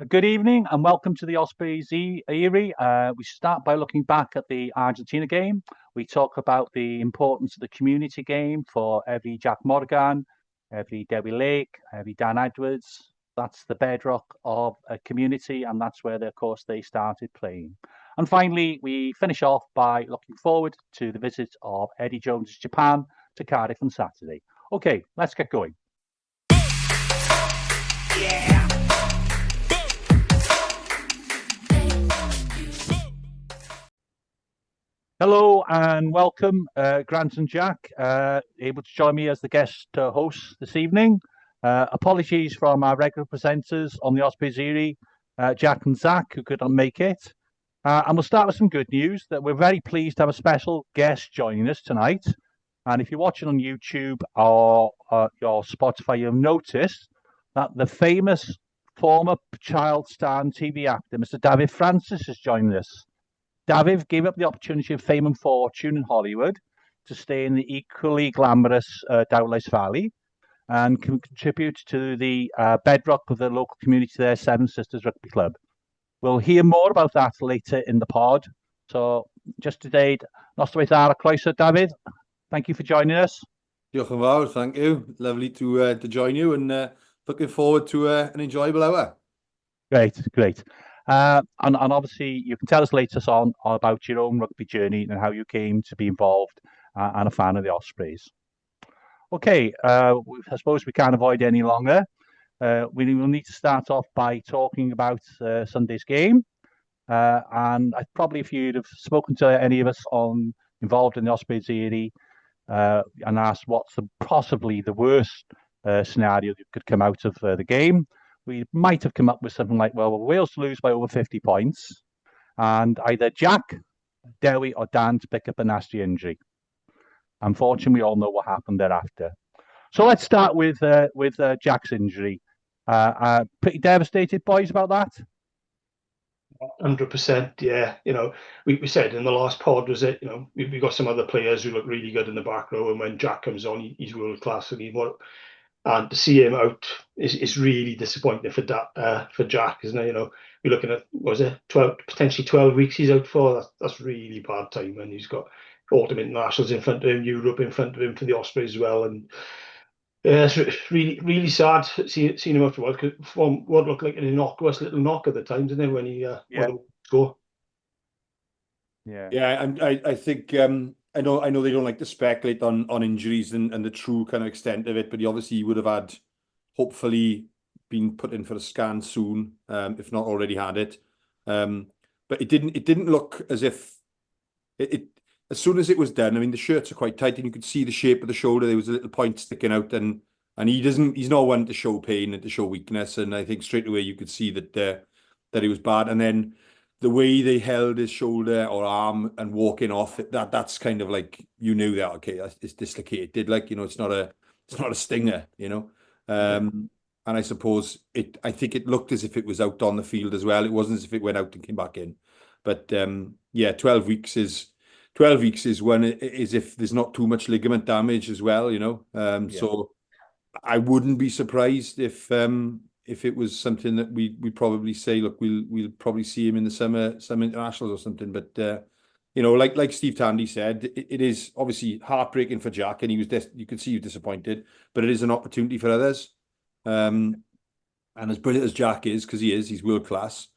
Good evening and welcome to the Ospreys Erie. We start by looking back at the Argentina game. We talk about the importance of the community game for every Jack Morgan, every Debbie Lake, every Dan Edwards. That's the bedrock of a community, and that's where, of course, they started playing. And finally, we finish off by looking forward to the visit of Eddie Jones' Japan to Cardiff on Saturday. Okay, let's get going. Hello and welcome, Grant and Jack, able to join me as the guest hosts this evening. Apologies from our regular presenters on the Ospreys Erie, Jack and Zach, who couldn't make it. And we'll start with some good news that we're very pleased to have a special guest joining us tonight. And if you're watching on YouTube or your Spotify, you'll notice that the famous former child star and TV actor, Mr. Dafydd Francis, is joining us. Dafydd gave up the opportunity of fame and fortune in Hollywood to stay in the equally glamorous Dowlais Valley and contribute to the bedrock of the local community there, Seven Sisters Rugby Club. We'll hear more about that later in the pod. So just today, noswaith ar y croeso, Dafydd. Thank you for joining us. Diolch yn fawr, thank you. Lovely to join you and looking forward to an enjoyable hour. Great. And obviously, you can tell us later on about your own rugby journey and how you came to be involved and a fan of the Ospreys. Okay, I suppose we can't avoid any longer. We will need to start off by talking about Sunday's game. And probably if you'd have spoken to any of us involved in the Ospreys Erie and asked what's possibly the worst scenario that could come out of the game, we might have come up with something like, well, Wales lose by over 50 points, and either Jack, Dewi, or Dan to pick up a nasty injury. Unfortunately, we all know what happened thereafter. So let's start with Jack's injury. Pretty devastated, boys, about that? 100%, yeah. We said in the last pod, was it, we've got some other players who look really good in the back row, and when Jack comes on, he's world class, and to see him out is really disappointing for Jack, isn't it? We're looking at, what was it, potentially 12 weeks he's out for. That's really bad time, and he's got autumn internationals in front of him, Europe in front of him for the Ospreys as well, and it's really sad seeing him out for a while, because from what looked like an innocuous little knock at the time, didn't it, when he went to score. Yeah, and I think I know they don't like to speculate on injuries and the true kind of extent of it, but he obviously would have had, hopefully, been put in for a scan soon, if not already had it. But it didn't look as if it as soon as it was done. I mean, the shirts are quite tight, and you could see the shape of the shoulder. There was a little point sticking out, and he's not one to show pain and to show weakness. And I think straight away you could see that he was bad. And then the way they held his shoulder or arm and walking off, that's kind of like, you knew that, okay, it's dislocated. Like, it's not a stinger, And I suppose I think it looked as if it was out on the field as well. It wasn't as if it went out and came back in. But 12 weeks is when is if there's not too much ligament damage as well, So I wouldn't be surprised if it was something that we probably say, look, we'll probably see him in the summer, some internationals or something. But like Steve Tandy said, it is obviously heartbreaking for Jack, and you could see he was disappointed, but it is an opportunity for others. And as brilliant as Jack is, because he's world class.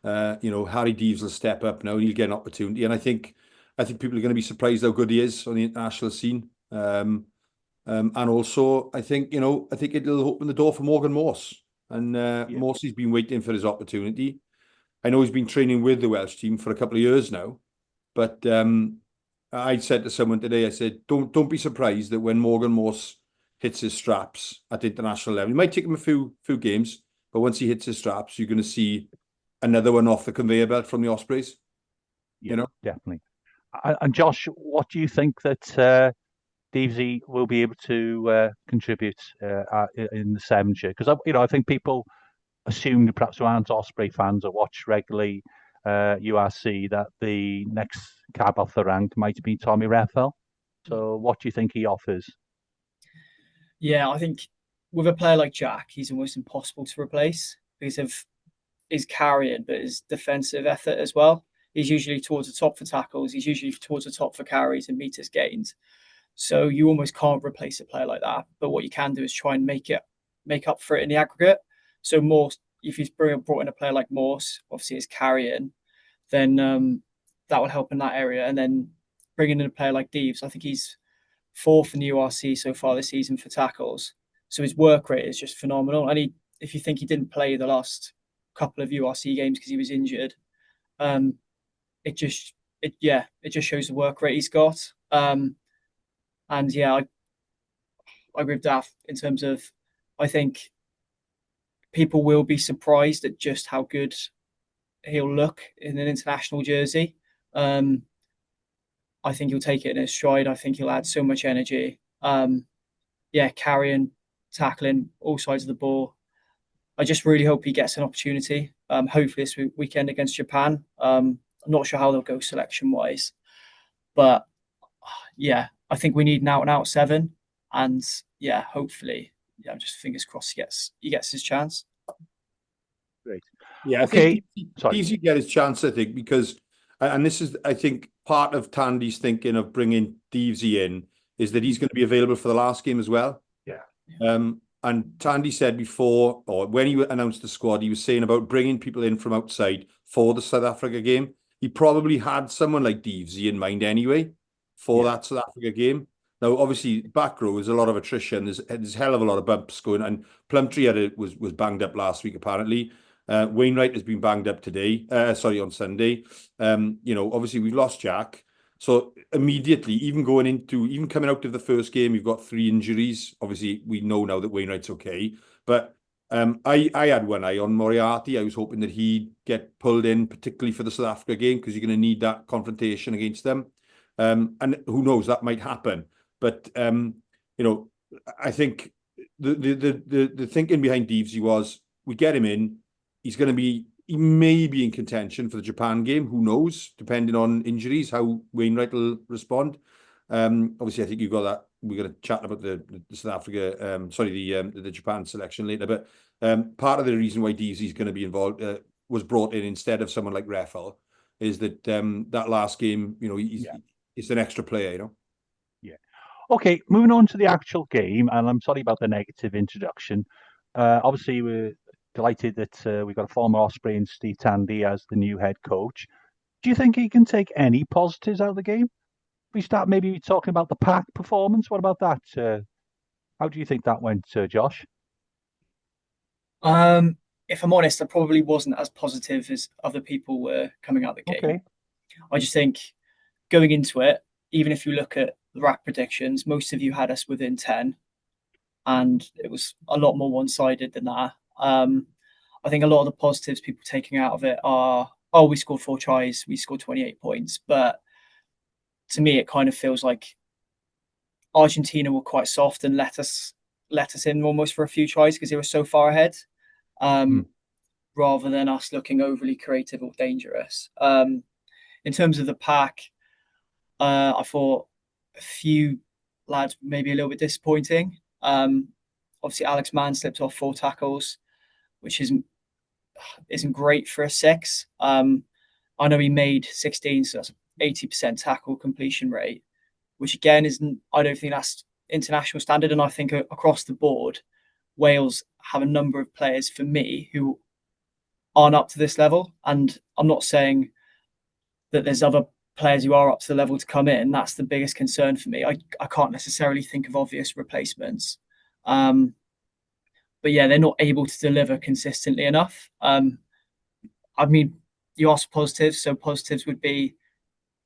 Harry Deeves will step up now, and he'll get an opportunity. And I think people are going to be surprised how good he is on the international scene. And also, I think it'll open the door for Morgan Morse. And Morsey's been waiting for his opportunity. I know he's been training with the Welsh team for a couple of years now. But I said to someone today, I said, don't be surprised that when Morgan Morse hits his straps at international level, it might take him a few games, but once he hits his straps, you're going to see another one off the conveyor belt from the Ospreys. Definitely. And Josh, what do you think that Deavesy will be able to contribute in the Sevens year? Because I think people assume, perhaps who aren't Osprey fans or watch regularly URC, that the next cab off the rank might be Tommy Reffell. So what do you think he offers? Yeah, I think with a player like Jack, he's almost impossible to replace because of his carrying, but his defensive effort as well. He's usually towards the top for tackles. He's usually towards the top for carries and meters gained. So you almost can't replace a player like that. But what you can do is try and make up for it in the aggregate. So Morse, if he's brought in a player like Morse, obviously his carrying, then that will help in that area. And then bringing in a player like Deves, I think he's 4th in the URC so far this season for tackles. So his work rate is just phenomenal. And if you think he didn't play the last couple of URC games because he was injured, it just shows the work rate he's got. And yeah, I agree with Daf in terms of, I think people will be surprised at just how good he'll look in an international jersey. I think he'll take it in his stride. I think he'll add so much energy. Carrying, tackling, all sides of the ball. I just really hope he gets an opportunity. Hopefully this weekend against Japan. I'm not sure how they'll go selection-wise. But yeah, I think we need an out-and-out 7. And yeah, hopefully, just fingers crossed he gets his chance. Great. Yeah, I think Deesy get his chance, I think, because, and this is, I think, part of Tandy's thinking of bringing Deesy in is that he's going to be available for the last game as well. Yeah. And Tandy said before, or when he announced the squad, he was saying about bringing people in from outside for the South Africa game. He probably had someone like Deesy in mind anyway for that South Africa game. Now, obviously, back row is a lot of attrition. There's a hell of a lot of bumps going, and Plumtree was banged up last week apparently. Wainwright has been banged up today. On Sunday. Obviously we've lost Jack. So immediately, even coming out of the first game, you've got 3 injuries. Obviously, we know now that Wainwright's okay. But I had one eye on Moriarty. I was hoping that he'd get pulled in, particularly for the South Africa game, because you're going to need that confrontation against them. And who knows, that might happen. But I think the thinking behind Deevesy was we get him in. He may be in contention for the Japan game. Who knows? Depending on injuries, how Wainwright will respond. Obviously, I think you've got that. We're going to chat about the South Africa, the Japan selection later. But part of the reason why Deevesy is going to be involved was brought in instead of someone like Reffel is that that last game, he's an extra player, Yeah. Okay, moving on to the actual game, and I'm sorry about the negative introduction. Obviously, we're delighted that we've got a former Osprey and Steve Tandy as the new head coach. Do you think he can take any positives out of the game? If we start maybe talking about the pack performance, what about that? How do you think that went, Josh? If I'm honest, I probably wasn't as positive as other people were coming out of the game. Okay. I just think going into it, even if you look at the rack predictions, most of you had us within 10, and it was a lot more one-sided than that. I think a lot of the positives people taking out of it are, we scored 4 tries, we scored 28 points. But to me, it kind of feels like Argentina were quite soft and let us in almost for a few tries because they were so far ahead, rather than us looking overly creative or dangerous. In terms of the pack, I thought a few lads maybe a little bit disappointing. Obviously, Alex Mann slipped off 4 tackles, which isn't great for a 6. I know he made 16, so that's 80% tackle completion rate, which again isn't. I don't think that's international standard. And I think across the board, Wales have a number of players for me who aren't up to this level. And I'm not saying that there's other players who are up to the level to come in. That's the biggest concern for me. I can't necessarily think of obvious replacements. But yeah, they're not able to deliver consistently enough. I mean, you asked positives, so positives would be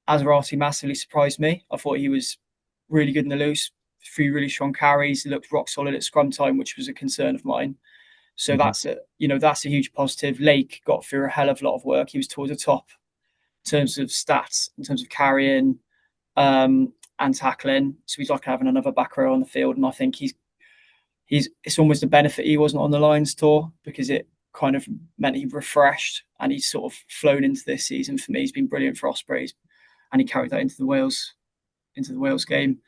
Azarati massively surprised me. I thought he was really good in the loose, 3 really strong carries. He looked rock solid at scrum time, which was a concern of mine. So that's a huge positive. Lake got through a hell of a lot of work. He was towards the top in terms of stats, in terms of carrying and tackling. So he's like having another back row on the field, and I think it's almost a benefit he wasn't on the Lions tour because it kind of meant he refreshed and he's sort of flown into this season. For me, he's been brilliant for Ospreys, and he carried that into the Wales game.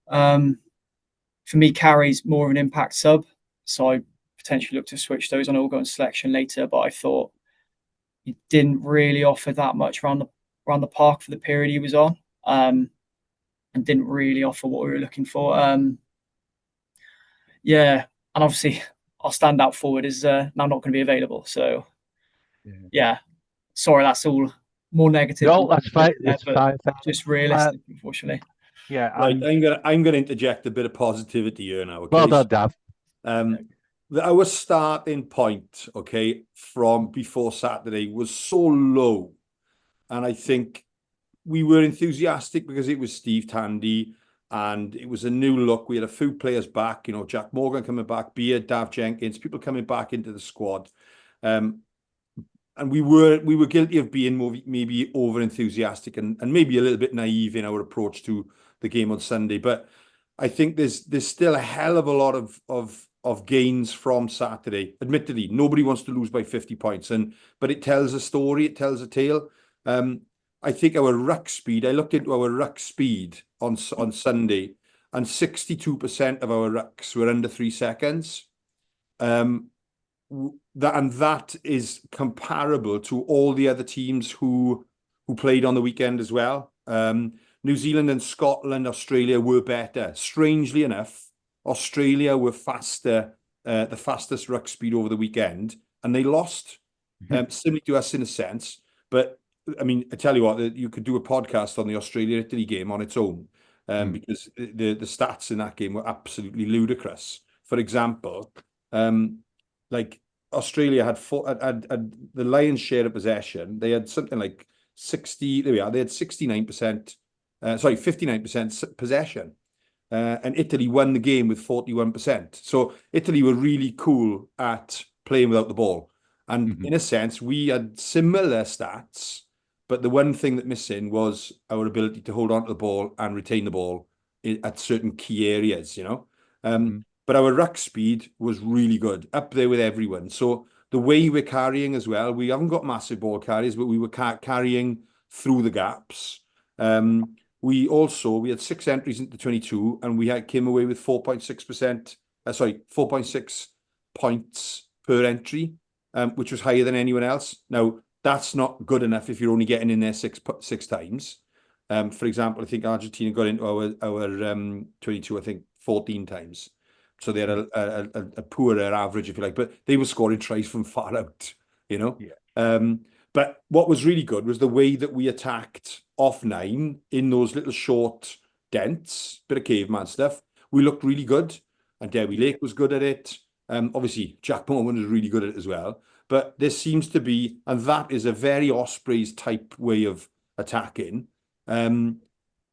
For me, carries more of an impact sub, so I potentially look to switch those. I know we'll go on selection later, but I thought he didn't really offer that much around the park for the period he was on, and didn't really offer what we were looking for. Yeah, and obviously our standout forward is now not going to be available. So yeah, sorry, that's all more negative. No, that's fine. It's but fine. just realistic, unfortunately. Yeah, Right, I'm gonna interject a bit of positivity here now. Okay, well done, Dav. Our starting point, okay, from before Saturday was so low, and I think we were enthusiastic because it was Steve Tandy and it was a new look. We had a few players back, Jack Morgan coming back, Beard, Dav Jenkins, people coming back into the squad. And we were guilty of being maybe over enthusiastic and maybe a little bit naive in our approach to the game on Sunday. But I think there's still a hell of a lot of gains from Saturday. Admittedly, nobody wants to lose by 50 points, but it tells a story, it tells a tale. I think our ruck speed, I looked into our ruck speed on Sunday, and 62% of our rucks were under 3 seconds. That is comparable to all the other teams who played on the weekend as well. New Zealand and Scotland, Australia were better. Strangely enough, Australia were faster, the fastest ruck speed over the weekend, and they lost, similar to us in a sense. But I mean, I tell you what, you could do a podcast on the Australia-Italy game on its own, because the stats in that game were absolutely ludicrous. For example, like Australia had the lion's share of possession. They had something like 60. There we are. They had 69%. 59% possession, and Italy won the game with 41%. So Italy were really cool at playing without the ball, and in a sense, we had similar stats. But the one thing that missing was our ability to hold on to the ball and retain the ball at certain key areas. But our ruck speed was really good, up there with everyone. So the way we're carrying as well, we haven't got massive ball carriers, but we were carrying through the gaps. We had 6 entries into 22, and we came away with 4.6 points per entry, which was higher than anyone else. Now, that's not good enough if you're only getting in there six times. For example, I think Argentina got into our 22, I think 14 times. So they had a poorer average, if you like, but they were scoring tries from far out, But what was really good was the way that we attacked off 9 in those little short dents, bit of caveman stuff. We looked really good, and Dewi Lake was good at it. Obviously, Jack Morgan was really good at it as well. But there seems to be, and that is a very Ospreys type way of attacking.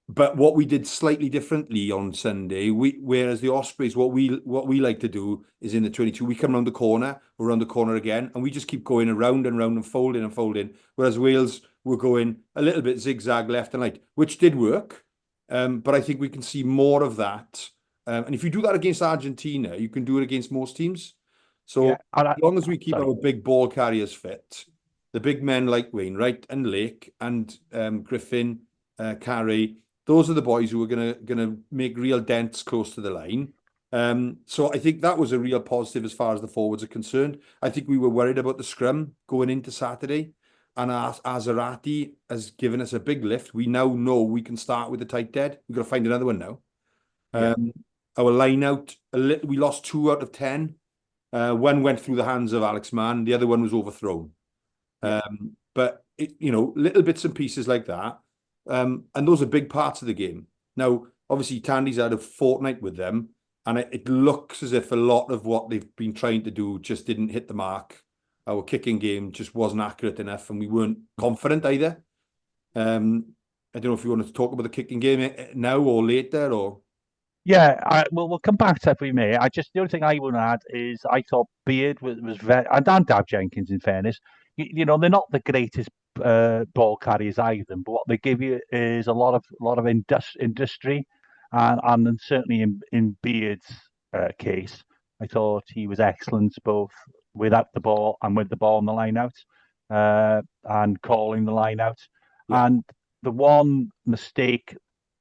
But what we did slightly differently on Sunday, whereas the Ospreys, what we like to do is in the 22, we come around the corner, we're around the corner again, and we just keep going around and round and folding. Whereas Wales were going a little bit zigzag left and right, which did work. But I think we can see more of that. And if you do that against Argentina, you can do it against most teams. So as long as we keep our big ball carriers fit, the big men like Wainwright and Lake and Griffin, Carey, those are the boys who are gonna make real dents close to the line. So I think that was a real positive as far as the forwards are concerned. I think we were worried about the scrum going into Saturday, and Azarati has given us a big lift. We now know we can start with the tight dead. We've got to find another one now. Our line out, we lost 2 out of 10. One went through the hands of Alex Mann. The other one was overthrown. But little bits and pieces like that. And those are big parts of the game. Now, obviously, Tandy's had a fortnight with them, and it looks as if a lot of what they've been trying to do just didn't hit the mark. Our kicking game just wasn't accurate enough, and we weren't confident either. I don't know if you want to talk about the kicking game now or later, or... Yeah, we'll come back to it if we may. The only thing I want to add is I thought Beard was very, and Dav Jenkins, in fairness, they're not the greatest ball carriers either, but what they give you is a lot of industry, and then certainly in Beard's case, I thought he was excellent both without the ball and with the ball on the line out, and calling the line out. Yeah. And the one mistake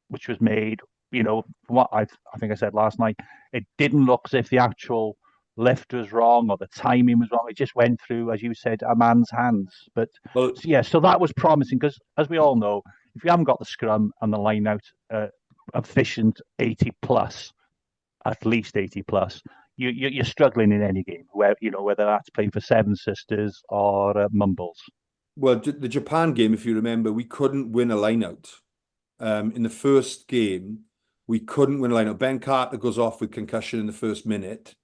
which was made, from what I think I said last night, it didn't look as if the actual lift was wrong or the timing was wrong. It just went through, as you said, a man's hands. But Well, yeah, so that was promising because, as we all know, if you haven't got the scrum and the line out efficient 80 plus, at least 80 plus, you're struggling in any game, where whether that's playing for Seven Sisters or Mumbles. well, the Japan game, if you remember, we couldn't win a line out. In the first game, we couldn't win a line out. Ben Carter goes off with concussion in the first minute,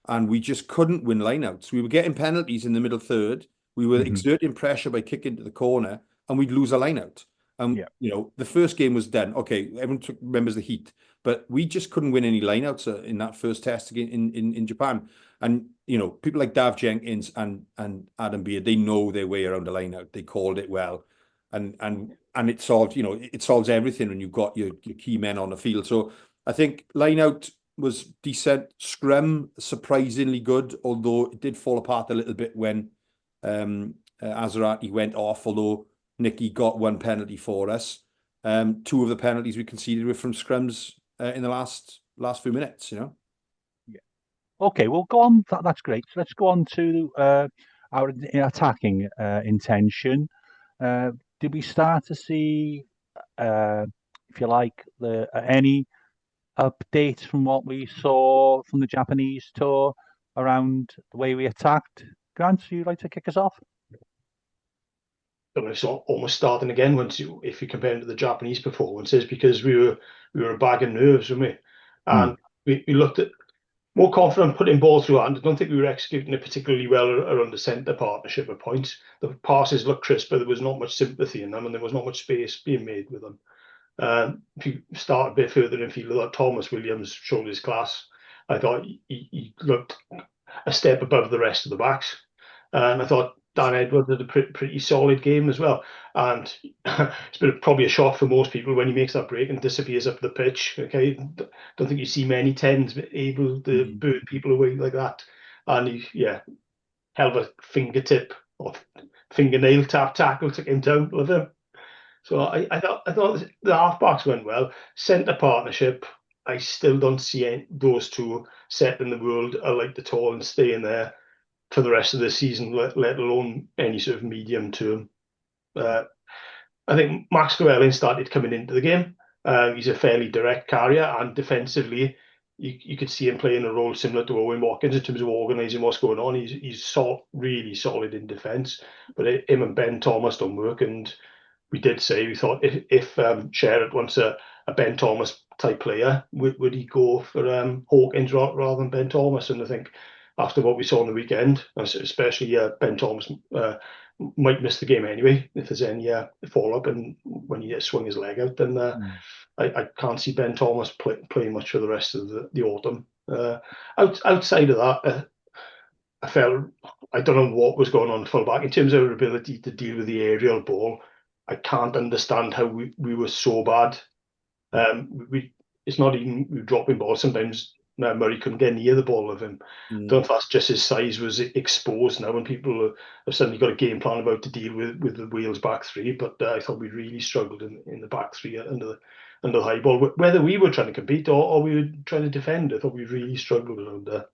and we just couldn't win lineouts. We were getting penalties in the middle third. We were exerting pressure by kicking to the corner, and we'd lose a lineout. Yeah. The first game was done. Okay, everyone remembers the heat, but we just couldn't win any lineouts in that first test in Japan. And people like Dav Jenkins and Adam Beard, they know their way around a lineout. They called it well, and it solved. It solves everything when you've got your key men on the field. So I think lineout was decent. Scrum surprisingly good, although it did fall apart a little bit when Azarati went off. Although Nicky got one penalty for us. Two of the penalties we conceded were from scrums in the last few minutes. Yeah. Okay, we'll go on. That's great. So let's go on to our attacking intention. Did we start to see, if you like, any updates from what we saw from the Japanese tour around the way we attacked? Grant, you'd like to kick us off? It's almost starting again if you compare it to the Japanese performances, because we were a bag of nerves, weren't we? And we looked at more confident putting ball through hand. I don't think we were executing it particularly well around the centre partnership at points. The passes looked crisp, but there was not much sympathy in them, and there was not much space being made with them. If you start a bit further infield, like Thomas Williams showed his class. I thought he looked a step above the rest of the backs, and I thought Dan Edwards had a pretty solid game as well. And it's been probably a shock for most people when he makes that break and disappears up the pitch. Okay, don't think you see many 10s able to burn people away like that. And hell of a fingertip or fingernail tap tackle took him down with him. So I thought the halfbacks went well. Centre partnership, I still don't see those two setting the world alight at all and staying there for the rest of the season, let alone any sort of medium term. I think Max Llewellyn started coming into the game. He's a fairly direct carrier, and defensively, you could see him playing a role similar to Owen Watkins in terms of organising what's going on. He's really solid in defence, but him and Ben Thomas don't work. And we did say we thought if Sherrod wants a Ben Thomas type player, would he go for Hawkins rather than Ben Thomas? And I think after what we saw on the weekend, especially Ben Thomas might miss the game anyway if there's any fall-up, and when he swung his leg out, then I can't see Ben Thomas playing much for the rest of the autumn. Outside of that, I felt, I don't know what was going on full-back. In terms of our ability to deal with the aerial ball, I can't understand how we were so bad. It's not even we were dropping balls. Sometimes Murray couldn't get near the ball with him. Don't know if that's just his size was exposed now, and people have suddenly got a game plan about to deal with the Wales back three. But I thought we really struggled in the back three under the high ball. Whether we were trying to compete or we were trying to defend, I thought we really struggled around there.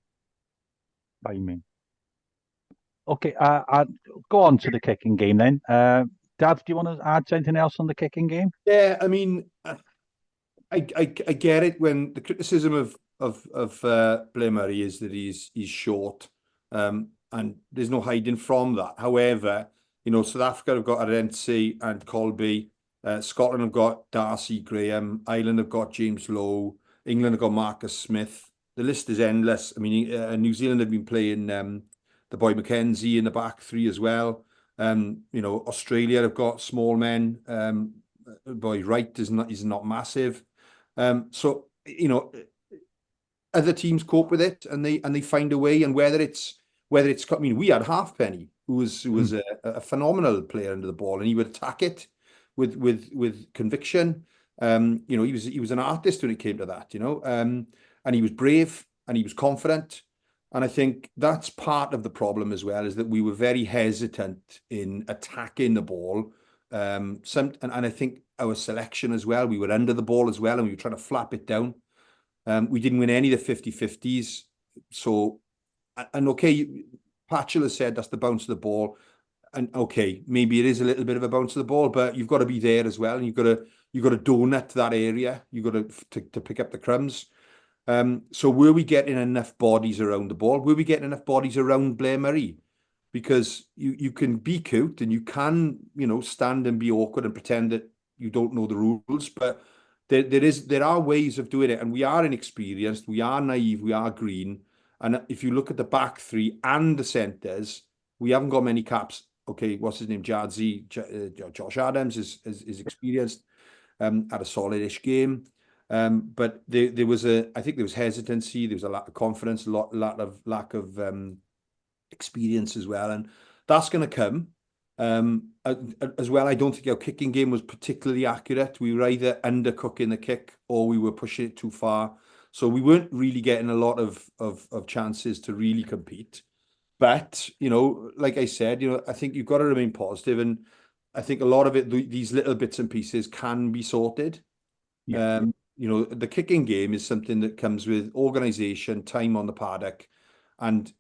I mean, okay, I'll go on to the kicking game then. Dav, do you want to add anything else on the kicking game? Yeah, I mean, I get it when the criticism of Blair Murray is that he's short, and there's no hiding from that. However, South Africa have got Arendse and Colby, Scotland have got Darcy Graham, Ireland have got James Lowe, England have got Marcus Smith. The list is endless. I mean, New Zealand have been playing the boy McKenzie in the back three as well. Australia have got small men. Boy Wright is not massive. So other teams cope with it and they find a way. And whether it's I mean, we had Halfpenny, who was a phenomenal player under the ball, and he would attack it with conviction. He was an artist when it came to that. And he was brave and he was confident. And I think that's part of the problem as well, is that we were very hesitant in attacking the ball. And I think our selection as well, we were under the ball as well, and we were trying to flap it down. We didn't win any of the 50-50s. So and okay, Patchell said that's the bounce of the ball. And okay, maybe it is a little bit of a bounce of the ball, but you've got to be there as well. And you've got to donut that area. You've got to pick up the crumbs. So were we getting enough bodies around the ball? Were we getting enough bodies around Blair Murray? Because you can be cute and you can, stand and be awkward and pretend that you don't know the rules, but there are ways of doing it, and we are inexperienced, we are naive, we are green. And if you look at the back three and the centres, we haven't got many caps. Okay, what's his name? Josh Adams is experienced, had a solid-ish game. But there was I think there was hesitancy, there was a lack of confidence, lack of experience as well, and that's going to come. As well, I don't think our kicking game was particularly accurate. We were either undercooking the kick or we were pushing it too far. So we weren't really getting a lot of chances to really compete. But, like I said, I think you've got to remain positive, and I think a lot of it, these little bits and pieces can be sorted. Yeah. The kicking game is something that comes with organisation, time on the paddock, and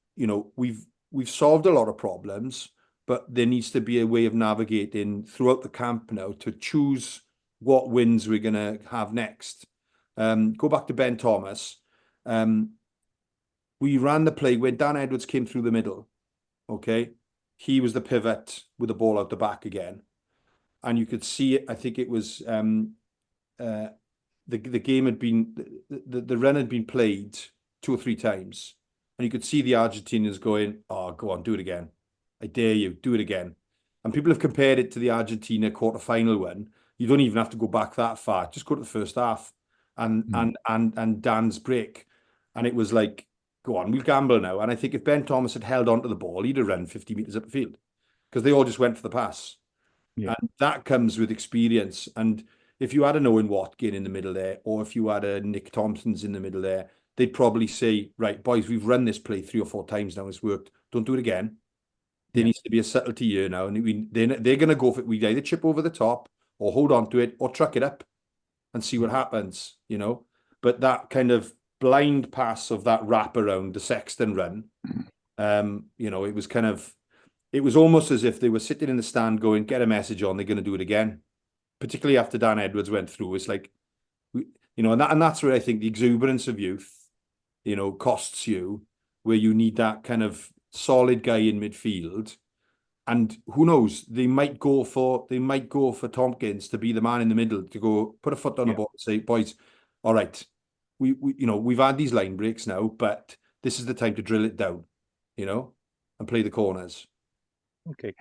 we've solved a lot of problems, but there needs to be a way of navigating throughout the camp now to choose what wins we're going to have next. Go back to Ben Thomas. We ran the play when Dan Edwards came through the middle. Okay, he was the pivot with the ball out the back again, and you could see it. I think it was the game had been the run had been played 2 or 3 times, and you could see the Argentinians going, "Oh, go on, do it again! I dare you, do it again!" And people have compared it to the Argentina quarterfinal one. You don't even have to go back that far; just go to the first half, and Dan's break, and it was like, go on, we'll gamble now. And I think if Ben Thomas had held on to the ball, he'd have run 50 metres up the field, because they all just went for the pass. Yeah. And that comes with experience. And if you had an Owen Watkin in the middle there, or if you had a Nick Thompson's in the middle there, they'd probably say, right, boys, we've run this play 3 or 4 times now, it's worked. Don't do it again. There needs to be a subtlety here now. And they're going to go for it. We either chip over the top or hold on to it or truck it up and see what happens, But that kind of blind pass of that wrap around the Sexton run, it was almost as if they were sitting in the stand going, get a message on, they're going to do it again. Particularly after Dan Edwards went through, it's like, and that's where I think the exuberance of youth, costs you, where you need that kind of solid guy in midfield. And who knows, they might go for Tompkins to be the man in the middle, to go put a foot on the ball and say, boys, all right, we've had these line breaks now, but this is the time to drill it down, and play the corners. Okay.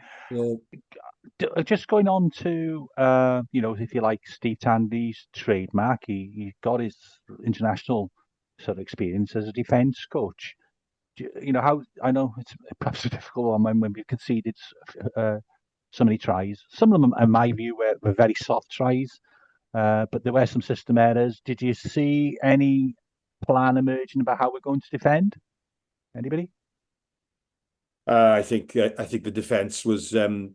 Just going on to, if you like, Steve Tandy's trademark, he got his international sort of experience as a defence coach. How, I know it's perhaps a difficult one when we've conceded so many tries. Some of them, in my view, were very soft tries, but there were some system errors. Did you see any plan emerging about how we're going to defend? Anybody? I think the defence was the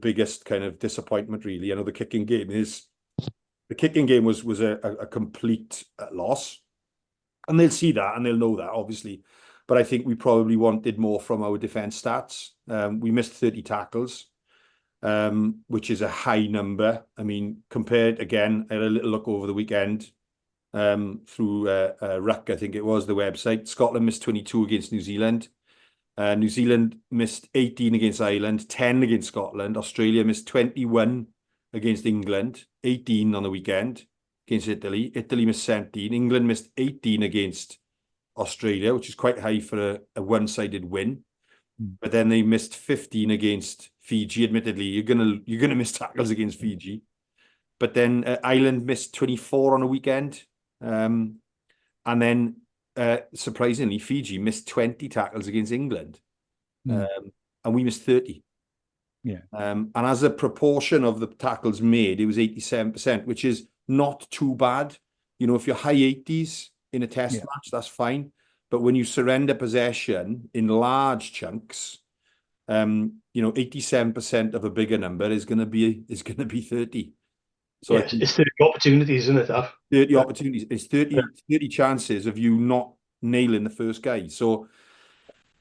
biggest kind of disappointment, really. The kicking game was a complete loss, and they'll see that and they'll know that, obviously. But I think we probably wanted more from our defence stats. We missed 30 tackles, which is a high number. I mean, compared, again, I had a little look over the weekend through Ruck, I think it was, the website. Scotland missed 22 against New Zealand. New Zealand missed 18 against Ireland, 10 against Scotland. Australia missed 21 against England, 18 on the weekend against Italy. Italy missed 17. England missed 18 against Australia, which is quite high for a one-sided win. But then they missed 15 against Fiji. Admittedly, you're gonna miss tackles against Fiji. But then Ireland missed 24 on a weekend. And then, surprisingly, Fiji missed 20 tackles against England. And we missed 30. Yeah. And as a proportion of the tackles made, it was 87%, which is not too bad. If you're high 80s in a test match, that's fine. But when you surrender possession in large chunks, 87% of a bigger number is going to be 30. So yes, it's 30 opportunities, isn't it, Daf? 30 opportunities. It's 30 chances of you not nailing the first guy. So,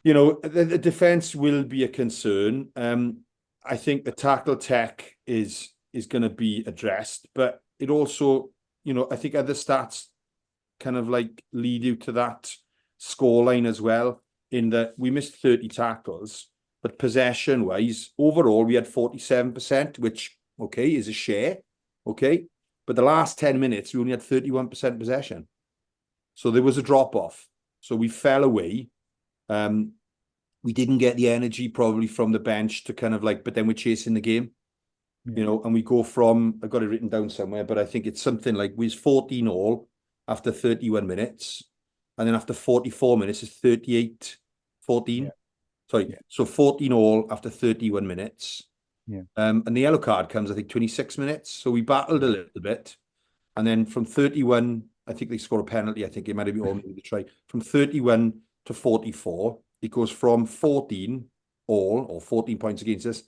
you know, the defense will be a concern. I think the tackle tech is going to be addressed, but it also, you know, I think other stats kind of like lead you to that scoreline as well, in that we missed 30 tackles, but possession wise, overall, we had 47%, which, okay, is a share, okay? But the last 10 minutes, we only had 31% possession. So there was a drop off. So we fell away. We didn't get the energy probably from the bench to kind of like, but then we're chasing the game, you know, and we go from, I've got it written down somewhere, but I think it's something like we was 14 all after 31 minutes. And then after 44 minutes, it's 38-14. Sorry, so 14 all after 31 minutes. And the yellow card comes, I think, 26 minutes. So we battled a little bit. And then from 31, I think they scored a penalty. I think it might have been all maybe the try. From 31 to 44, it goes from 14 all, or 14 points against us,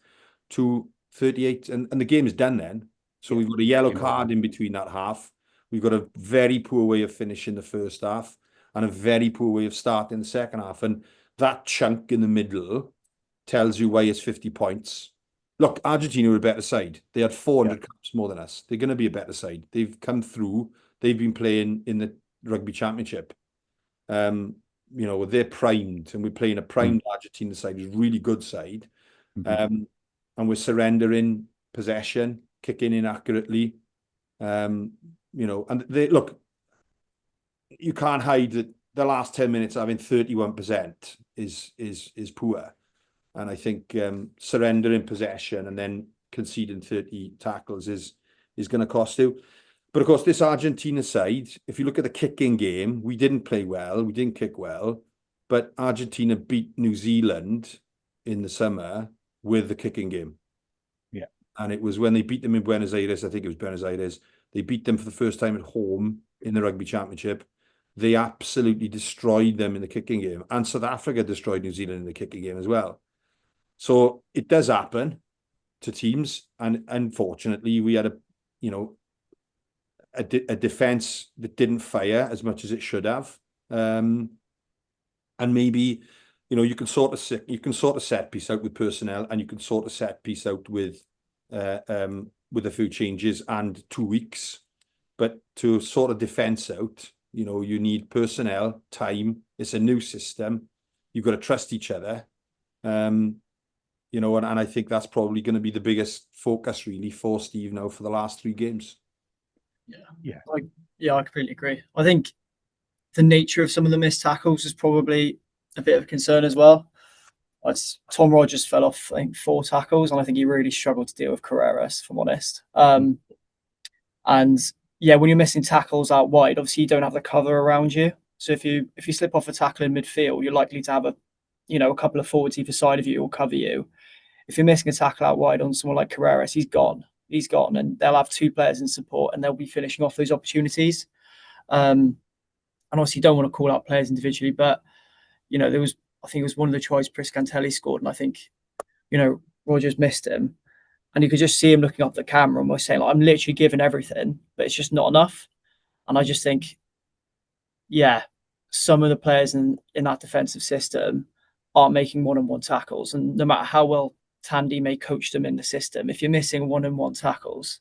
to 38. And the game is done then. So we've got a yellow card in between that half. We've got a very poor way of finishing the first half and a very poor way of starting the second half. And that chunk in the middle tells you why it's 50 points. Look, Argentina were a better side. They had 400 caps more than us. They're going to be a better side. They've come through. They've been playing in the Rugby Championship. You know, they're primed, and we're playing a primed Argentina side, who's a really good side. And we're surrendering possession, kicking inaccurately. You know, and they look, you can't hide that the last 10 minutes having 31% is poor. And I think surrendering possession and then conceding 30 tackles is going to cost you. But of course, this Argentina side, if you look at the kicking game, we didn't play well, we didn't kick well, but Argentina beat New Zealand in the summer with the kicking game. Yeah. And it was when they beat them in Buenos Aires, I think it was Buenos Aires, they beat them for the first time at home in the Rugby Championship. They absolutely destroyed them in the kicking game. And South Africa destroyed New Zealand in the kicking game as well. So it does happen to teams. And unfortunately, we had a defense that didn't fire as much as it should have. And maybe, you know, you can sort of set piece out with personnel, and you can sort of set piece out with a few changes and 2 weeks. But to sort of defense out, you know, you need personnel, time. It's a new system. You've got to trust each other. You know, and I think that's probably going to be the biggest focus really for Steve now for the last 3 games. I completely agree. I think the nature of some of the missed tackles is probably a bit of a concern as well. Tom Rogers fell off, I think, 4 tackles, and I think he really struggled to deal with Carreras, if I'm honest. And yeah, when you're missing tackles out wide, obviously you don't have the cover around you. So if you slip off a tackle in midfield, you're likely to have a couple of forwards either side of you will cover you. If you're missing a tackle out wide on someone like Carreras, he's gone, and they'll have 2 players in support, and they'll be finishing off those opportunities. And obviously, you don't want to call out players individually, but you know, I think it was one of the tries Priscantelli scored, and I think, you know, Rogers missed him, and you could just see him looking up at the camera and was saying, like, I'm literally giving everything, but it's just not enough. And I just think, yeah, some of the players in that defensive system aren't making one-on-one tackles, and no matter how well Tandy may coach them in the system, if you're missing one-on-one tackles,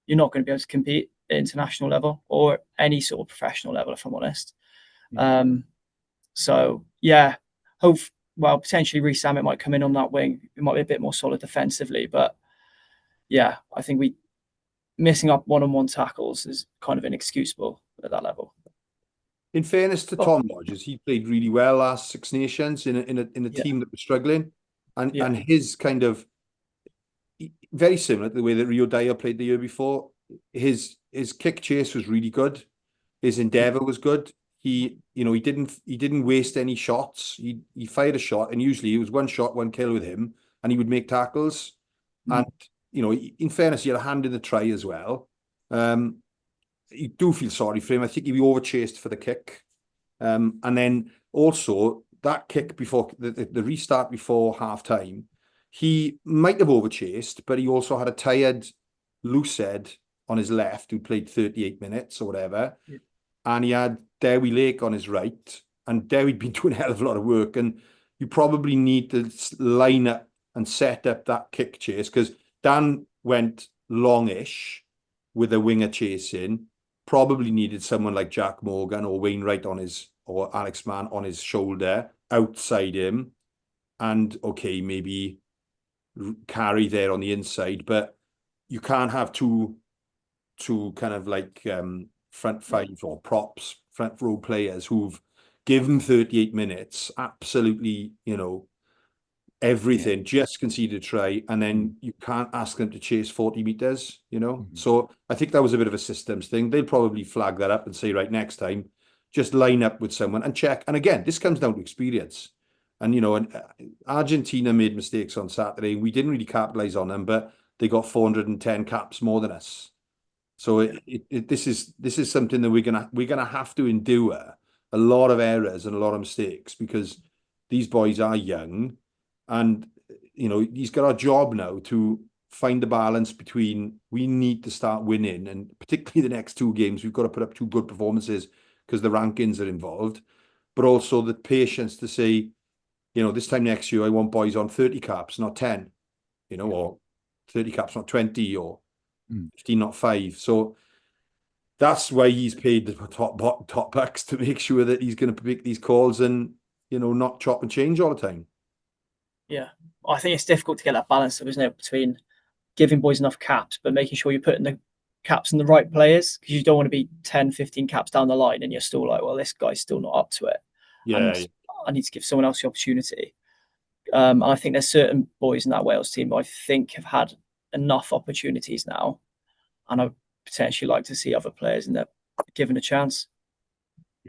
you're not going to be able to compete at international level or any sort of professional level, if I'm honest. So yeah, potentially Reece Samet might come in on that wing. It might be a bit more solid defensively, but yeah, I think missing up one-on-one tackles is kind of inexcusable at that level. In fairness to Tom Rogers, he played really well last Six Nations in a team that was struggling, and his kind of very similar to the way that Rio Dyer played the year before. His kick chase was really good. His endeavour was good. He didn't waste any shots. He fired a shot, and usually it was 1 shot, 1 kill with him, and he would make tackles. And you know, in fairness, he had a hand in the try as well. You do feel sorry for him. I think he overchased for the kick, and then also that kick before the restart before half time, he might have overchased, but he also had a tired Lucid on his left who played 38 minutes or whatever. And he had Dewi Lake on his right, and Dafydd been doing a hell of a lot of work, and you probably need to line up and set up that kick chase, because Dan went longish with a winger chasing, probably needed someone like Jack Morgan or Wainwright or Alex Mann on his shoulder outside him, and okay, maybe Carey there on the inside, but you can't have two kind of like front five or props, front row players who've given 38 minutes, absolutely, everything, just conceded a try, and then you can't ask them to chase 40 meters, So I think that was a bit of a systems thing. They'll probably flag that up and say, right, next time, just line up with someone and check. And again, this comes down to experience. And, Argentina made mistakes on Saturday. We didn't really capitalize on them, but they got 410 caps more than us. So this is something that we're gonna have to endure a lot of errors and a lot of mistakes, because these boys are young, and he's got our job now to find the balance between, we need to start winning, and particularly the next two games we've got to put up two good performances because the rankings are involved, but also the patience to say, this time next year I want boys on 30 caps, not 10, or 30 caps, not 20, or 15, not 5. So that's why he's paid the top bucks, to make sure that he's going to make these calls and, not chop and change all the time. Yeah, I think it's difficult to get that balance, isn't it, between giving boys enough caps, but making sure you're putting the caps in the right players, because you don't want to be 10, 15 caps down the line and you're still like, well, this guy's still not up to it. Yeah. And I need to give someone else the opportunity. And I think there's certain boys in that Wales team who I think have had enough opportunities now, and I'd potentially like to see other players in there given a chance.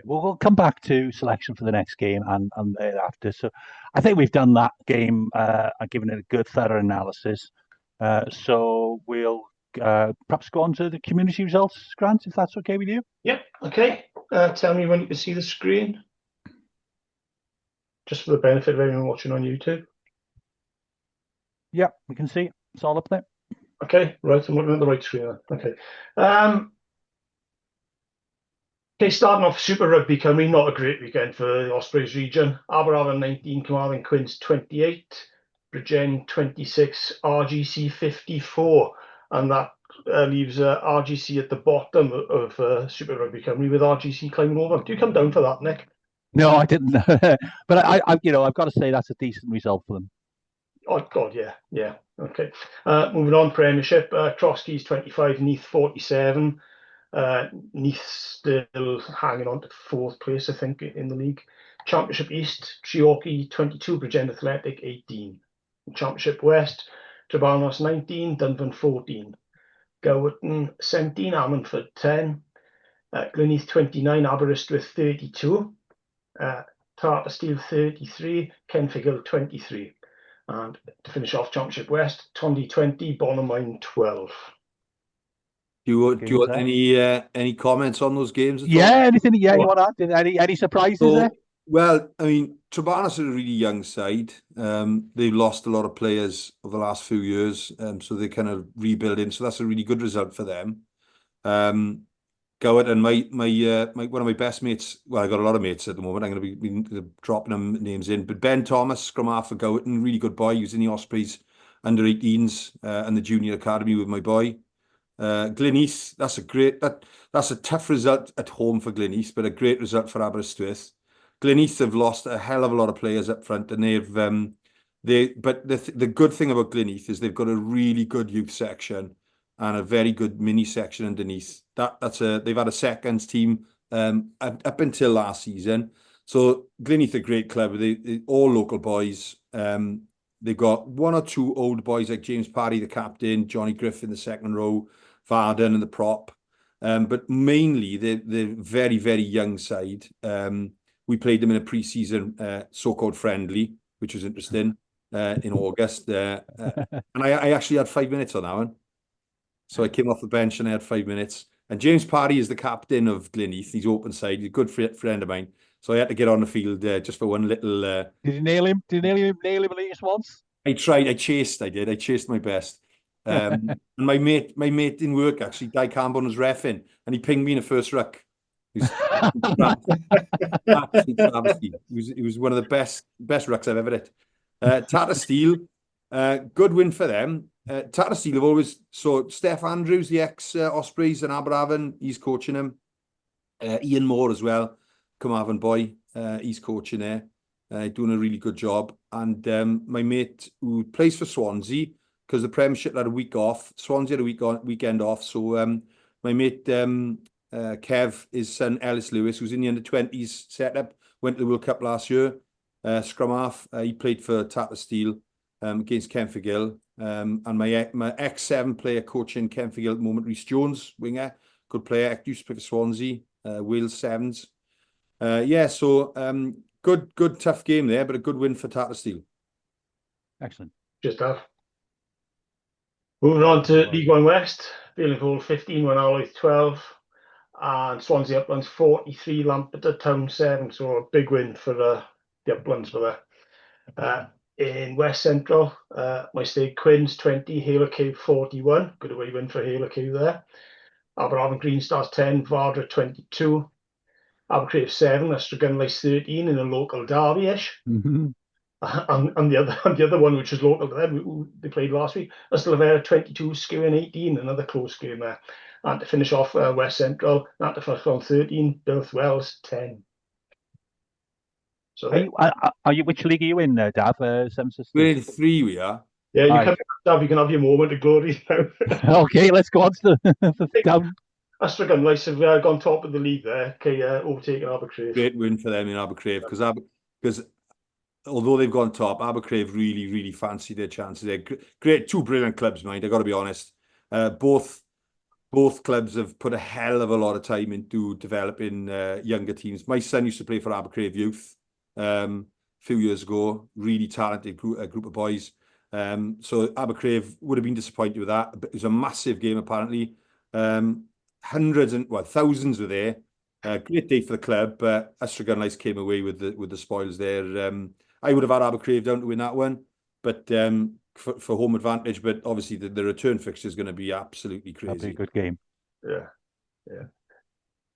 Well, we'll come back to selection for the next game and thereafter. So I think we've done that game and given it a good, thorough analysis. So we'll perhaps go on to the community results, Grant, if that's okay with you. Yeah, okay. Tell me when you can see the screen, just for the benefit of anyone watching on YouTube. Yeah, we can see it. It's all up there. Okay, right, I'm looking at the right screen. Okay. Okay, starting off Super Rugby Cymru, not a great weekend for the Ospreys region. Aberafan 19, Carmarthen Quince 28, Bridgend 26, RGC 54, and that leaves RGC at the bottom of Super Rugby Cymru, with RGC climbing over. Do you come down for that, Nick? No, I didn't. But I've got to say that's a decent result for them. Oh God, yeah. Okay. Moving on, Premiership. Trotsky's 25, Neath 47. Neath still hanging on to 4th place, I think, in the league. Championship East, Treorchy 22, Bridgend Athletic 18. Championship West, Trebarnos 19, Dunfern 14. Gowerton 17, Ammanford 10. Gleneath 29, Aberystwyth 32. Tartar Steel 33, Kenfigel 23. And to finish off Championship West, Tondy 20, Bonamine 12. Do you want any comments on those games at all? Anything? Yeah, you want to add? Any surprises there? Well, I mean, Trebarnos are a really young side. They've lost a lot of players over the last few years, so they're kind of rebuilding. So that's a really good result for them. Gowerton, my one of my best mates. Well, I got a lot of mates at the moment. I'm going to be dropping them names in. But Ben Thomas, scrum half for Gowerton, really good boy. He was in the Ospreys under 18s and the junior academy with my boy. Gleneath, that's a tough result at home for Gleneath, but a great result for Aberystwyth. Gleneath have lost a hell of a lot of players up front, and but the good thing about Gleneath is they've got a really good youth section and a very good mini section underneath. They've had a seconds team up until last season. So Gleneath are a great club. They all local boys. They've got one or two old boys like James Parry, the captain, Johnny Griffin, the second row, Varden and the prop. But mainly they're very, very young side. We played them in a pre-season so-called friendly, which was interesting, in August. And I actually had 5 minutes on that one. So I came off the bench and I had 5 minutes. And James Parry is the captain of Gleneath. He's open side. He's a good friend of mine. So I had to get on the field just for one little... Did you nail him? Did you nail him at least once? I tried. I chased my best. And my mate in work, actually, Guy Cambon was reffing, and he pinged me in a first ruck. He's absolute travesty. He was one of the best rucks I've ever hit. Tata Steel, good win for them. Tata Steel have always, so Steph Andrews, the ex-Ospreys and Aberafon, he's coaching them. Ian Moore as well, Carmarthen boy, he's coaching there, doing a really good job. And my mate who plays for Swansea, because the Premiership had a week off, Swansea had a weekend off, so my mate Kev, his son Ellis Lewis, who's in the under-20s setup, went to the World Cup last year, scrum half, he played for Tata Steel against Kenfigill, and my ex-7 player coaching Kenfigill at the moment, Rhys Jones, winger, good player, used to play for Swansea, Wales Sevens. So good tough game there, but a good win for Tata Steel. Excellent. Just that. Moving on to League One West, Bailey Hall 15, Wyn Alwaith 12, and Swansea Uplands 43, Lampeter Town 7. So a big win for the Uplands for that. In West Central, my state Quins 20, Haler Cave 41. Good away win for Haler Cave there. Aberafon Green Stars 10, Vardra 22. Abercrave 7, Ystradgynlais 13 in a local derby-ish. Mm-hmm. And the other one, which is local to them, who they played last week, Ystradgynlais 22, Skewin 18, another close game there. And to finish off, West Central, Nantafellon 13, Birthwells 10. So are you? Which league are you in, Dav? Seven Sisters. We're in 3, we are. Yeah, you can have your moment of glory now. Okay, let's go on to the down. Ystradgynlais have gone top of the league there, overtaking Abercrave. Great win for them in Abercrave, because although they've gone top, Abercrave really fancy their chances. They're great, 2 brilliant clubs, mind. I got to be honest. Both clubs have put a hell of a lot of time into developing younger teams. My son used to play for Abercrave Youth a few years ago. Really talented group of boys. So Abercrave would have been disappointed with that. It was a massive game, apparently. Hundreds and thousands were there. Great day for the club, but Ystradgynlais came away with the spoils there. I would have had Abercrave down to win that one, but for home advantage. But obviously the return fixture is going to be absolutely crazy. That'll be a good game.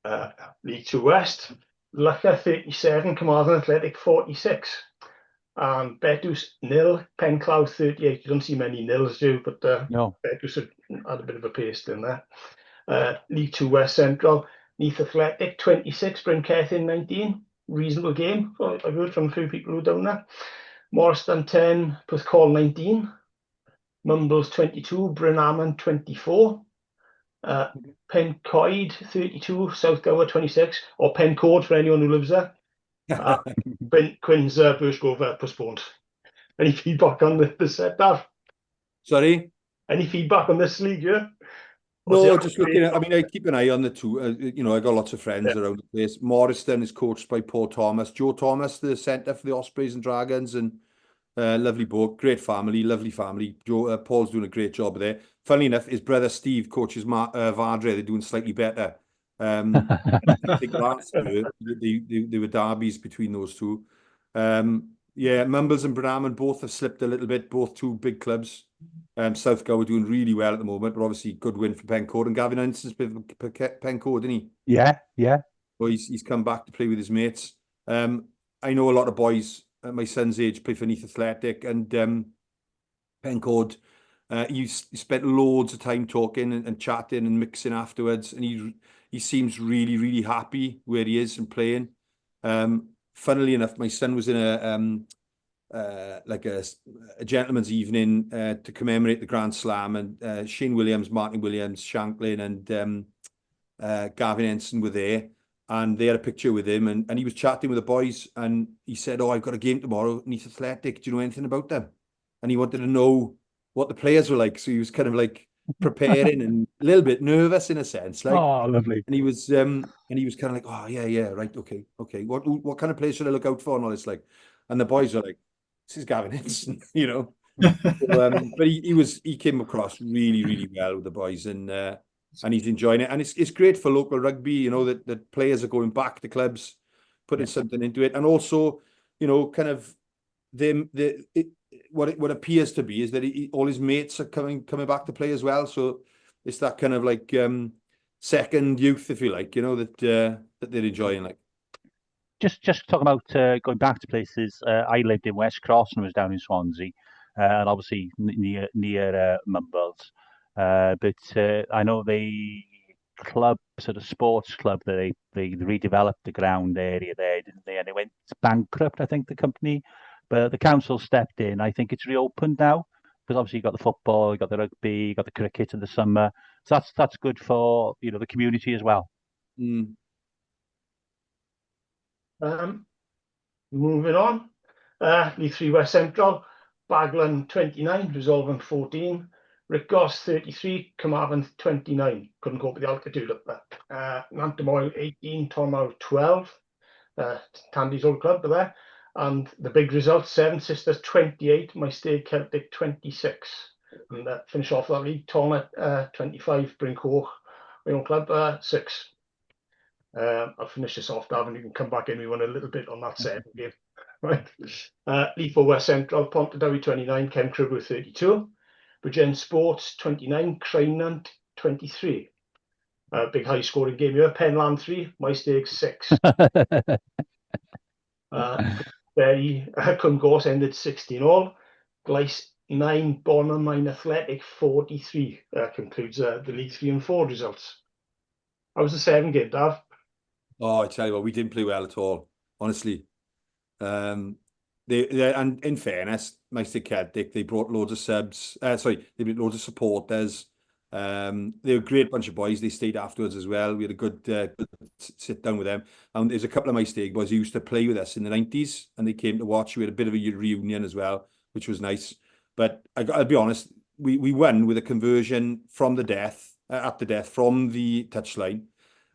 Yeah. League 2 West, Loughor 37, Carmarthen Athletic 46. Betws 0, Penclough 38. You don't see many nils, do, but No. Betws had a bit of a pace in there. League 2 West Central, Neath Athletic 26, Bryn Cethyn 19. Reasonable game. I've heard from a few people who are down there. Morriston 10, Porthcawl 19. Mumbles 22, Bryn Aman 24. Pencoed 32, South Gower 26, or Pencoed for anyone who lives there. Quins Birchgrove postponed. Any feedback on the set, Dav? Sorry? Any feedback on this league, yeah? No, just looking at, I keep an eye on the two. I got lots of friends around the place. Morriston is coached by Paul Thomas. Joe Thomas, the centre for the Ospreys and Dragons, and lovely bloke, great family, lovely family. Paul's doing a great job there. Funnily enough, his brother Steve coaches Vardra. They're doing slightly better. I think last year they were derbies between those two. Mumbles and Bryn Aman both have slipped a little bit. Both 2 big clubs. South Gower doing really well at the moment, but obviously good win for Pencoed. And Gavin Hunson's been for Pencoed, didn't he? Yeah. Well, he's come back to play with his mates. I know a lot of boys at my son's age play for Neath Athletic and Pencoed. He spent loads of time talking and chatting and mixing afterwards, and he seems really happy where he is and playing. Funnily enough, my son was in a gentleman's evening to commemorate the Grand Slam, and Shane Williams, Martin Williams, Shanklin, and Gavin Henson were there, and they had a picture with him, and he was chatting with the boys, and he said, "Oh, I've got a game tomorrow, Neath Athletic. Do you know anything about them?" And he wanted to know what the players were like, so he was kind of like preparing and a little bit nervous in a sense, like. Oh, lovely. And he was kind of like, "Oh yeah, right, okay. What kind of players should I look out for?" And all this, like, and the boys were like, "This is Gavin Henson," So, but he came across really well with the boys, and he's enjoying it, and it's great for local rugby, that players are going back to clubs, putting something into it, and also, kind of what appears to be is that all his mates are coming back to play as well. So it's that kind of like second youth, if you like, that they're enjoying. Like, just talking about going back to places. I lived in West Cross and was down in Swansea, and obviously near Mumbles. But I know the club, sort of sports club, that they redeveloped the ground area there, didn't they? And they went bankrupt, I think, the company, but the council stepped in. I think it's reopened now because obviously you got the football, you got the rugby, you got the cricket in the summer. So that's good for the community as well. Moving on, League 3 West Central, Baglan 29, Resolving 14, Rickgoss 33, Carmarthen 29. Couldn't cope with the altitude up there. Nantymoel 18, Tormal 12, Tandy's old club there. And the big result, Seven Sisters 28, My Stay Celtic 26. And finish off that league, Tornet 25, Brinkhoch, my own club 6. I'll finish this off, Davin. You can come back in. We won a little bit on that second game. Right. League 4 West Central, Pontardawe 29, Ken Kruger 32. Bridgend Sports 29, Crainant 23. Big high scoring game here. Penland 3, Maesteg 6. Cwmgors ended 16 all. Gleis 9, Bonham 9 Athletic 43. Concludes the League 3 and 4 results. How was the 7 game, Dav? Oh, I tell you what, we didn't play well at all, honestly. And in fairness, Maesteg Celtic, they brought loads of subs. They brought loads of supporters. They were a great bunch of boys. They stayed afterwards as well. We had a good sit down with them. And there's a couple of Maesteg boys who used to play with us in the 90s, and they came to watch. We had a bit of a reunion as well, which was nice. But I'll be honest, we won with a conversion from the death, at the death from the touchline.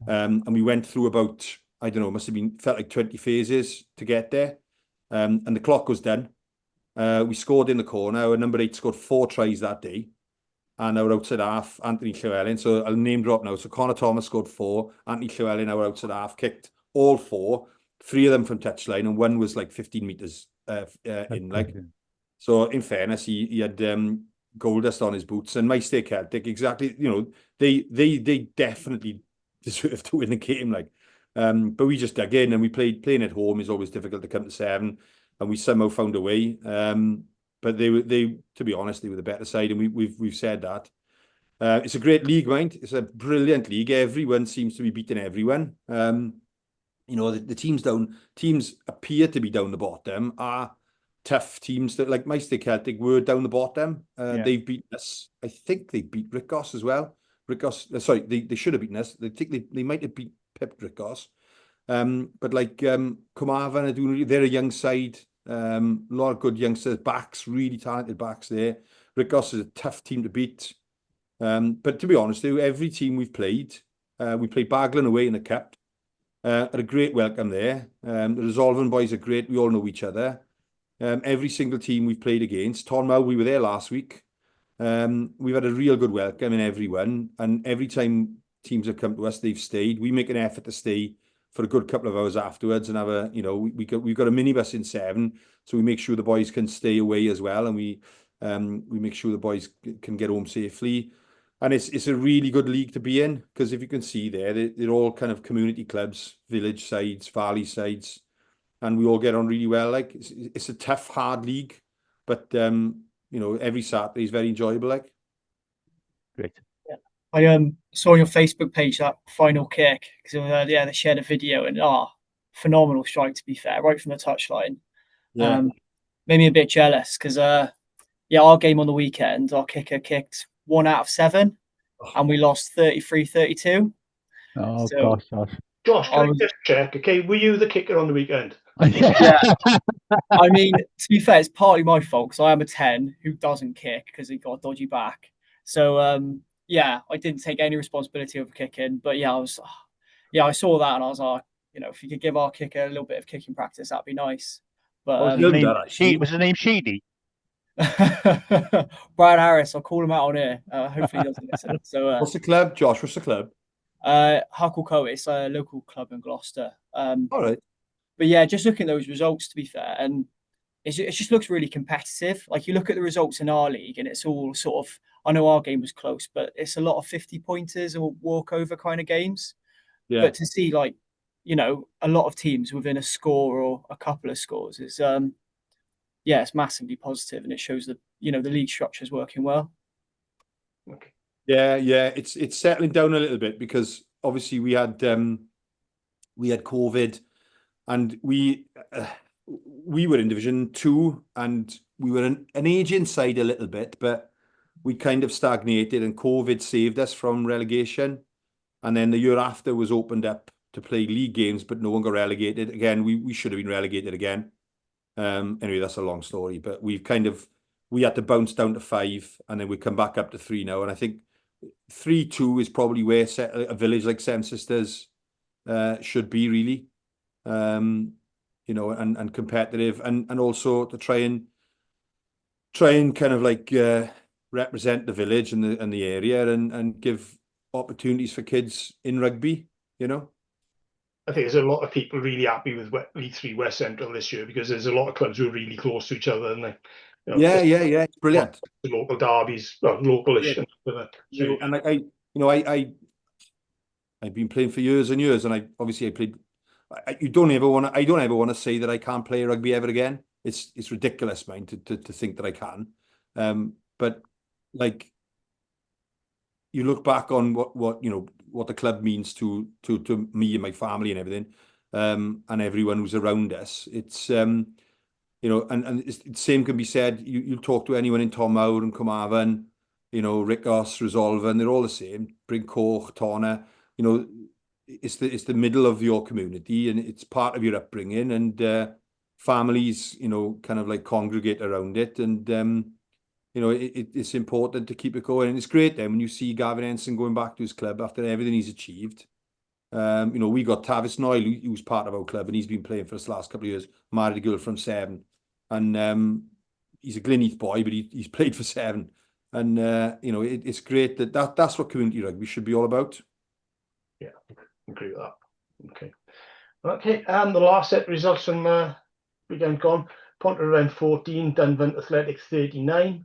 And we went through about, I don't know, felt like 20 phases to get there. And the clock was done. We scored in the corner. Our number 8 scored 4 tries that day. And our outside half, Anthony Llewellyn. So I'll name drop now. So Connor Thomas scored 4. Anthony Llewellyn, our outside half, kicked all 4. 3 of them from touchline, and 1 was like 15 meters in. Like, so in fairness, he had gold dust on his boots. And Maesteg Celtic, exactly. They definitely deserve to win the game. Like, but we just dug in, and we playing at home is always difficult to come to 7, and we somehow found a way. But they to be honest, they were the better side, and we've said that. It's a great league, mind. It's a brilliant league. Everyone seems to be beating everyone. The teams appear to be down the bottom are tough teams that, like Maesteg Celtic, were down the bottom. They've beaten us. I think they beat Rickgoss as well. Rickgoss, sorry, they should have beaten us. They might have beat Pip Rickgoss. But like Carmarthen are doing, they're a young side. A lot of good youngsters, backs, really talented backs there. Rickgoss is a tough team to beat. But to be honest, every team we played Baglan away in the cup. Had a great welcome there. The Resolving boys are great. We all know each other. Every single team we've played against. Tornmow, we were there last week. We've had a real good welcome in everyone, and every time teams have come to us, they've stayed. We make an effort to stay for a good couple of hours afterwards and have we've got a minibus in 7, so we make sure the boys can stay away as well, and we make sure the boys can get home safely. And it's a really good league to be in, because if you can see there, they're all kind of community clubs, village sides, valley sides, and we all get on really well. Like, it's a tough, hard league, but every Saturday is very enjoyable. Like, great. I saw on your Facebook page that final kick, because they shared a video, and phenomenal strike, to be fair, right from the touchline. Yeah. Made me a bit jealous, because our game on the weekend, our kicker kicked 1 out of 7, and we lost 33-32. Oh, So, gosh. Josh, can I just check? Okay, were you the kicker on the weekend? Yeah. I mean, to be fair, it's partly my fault, because I am a 10 who doesn't kick because he got a dodgy back. So I didn't take any responsibility over kicking. But I saw that, and I was like, if you could give our kicker a little bit of kicking practice, that'd be nice. But was his name Sheedy? Brad Harris, I'll call him out on here. Hopefully he doesn't listen. So what's the club, Josh? What's the club? Hucklecote. It's a local club in Gloucester. All right. But yeah, just looking at those results, to be fair, and it just looks really competitive. Like, you look at the results in our league, and it's all sort of I know our game was close, but it's a lot of 50-pointers or walkover kind of games. Yeah. But to see like, a lot of teams within a score or a couple of scores is, it's massively positive, and it shows that, the league structure is working well. Okay. Yeah, it's settling down a little bit because obviously we had COVID, and we were in Division 2, and we were an age inside a little bit, but we kind of stagnated, and COVID saved us from relegation. And then the year after was opened up to play league games, but no one got relegated. Again, we should have been relegated again. Anyway, that's a long story, but we had to bounce down to 5, and then we come back up to 3 now. And I think 3-2 is probably where a village like Seven Sisters should be, really. And competitive, and also to try and kind of like represent the village and the area, and give opportunities for kids in rugby. I think there's a lot of people really happy with League 3 West Central this year, because there's a lot of clubs who are really close to each other, and yeah, it's brilliant. The local derbies, well, localish. Yeah. I've been playing for years and years, and I played. I don't ever want to say that I can't play rugby ever again. It's ridiculous, man, to think that I can. But like, you look back on what the club means to me and my family and everything, and everyone who's around us. It's and it's the same can be said. You talk to anyone in Tom Mawr and Carmarthen, Rickos, Resolven, they're all the same. Brincoch, Torna, it's the middle of your community, and it's part of your upbringing, and families, kind of like congregate around it, and it's important to keep it going. And it's great then when you see Gavin Ensign going back to his club after everything he's achieved. We got Tavis Noyle, who's part of our club, and he's been playing for us the last couple of years, married a girl from Severn, and he's a Glynneath boy, but he's played for Severn. And it's great that's what community rugby should be all about. Yeah, agree with that. Okay, and the last set of results from weekend gone: Pontarrant 14, Dunvant Athletic 39,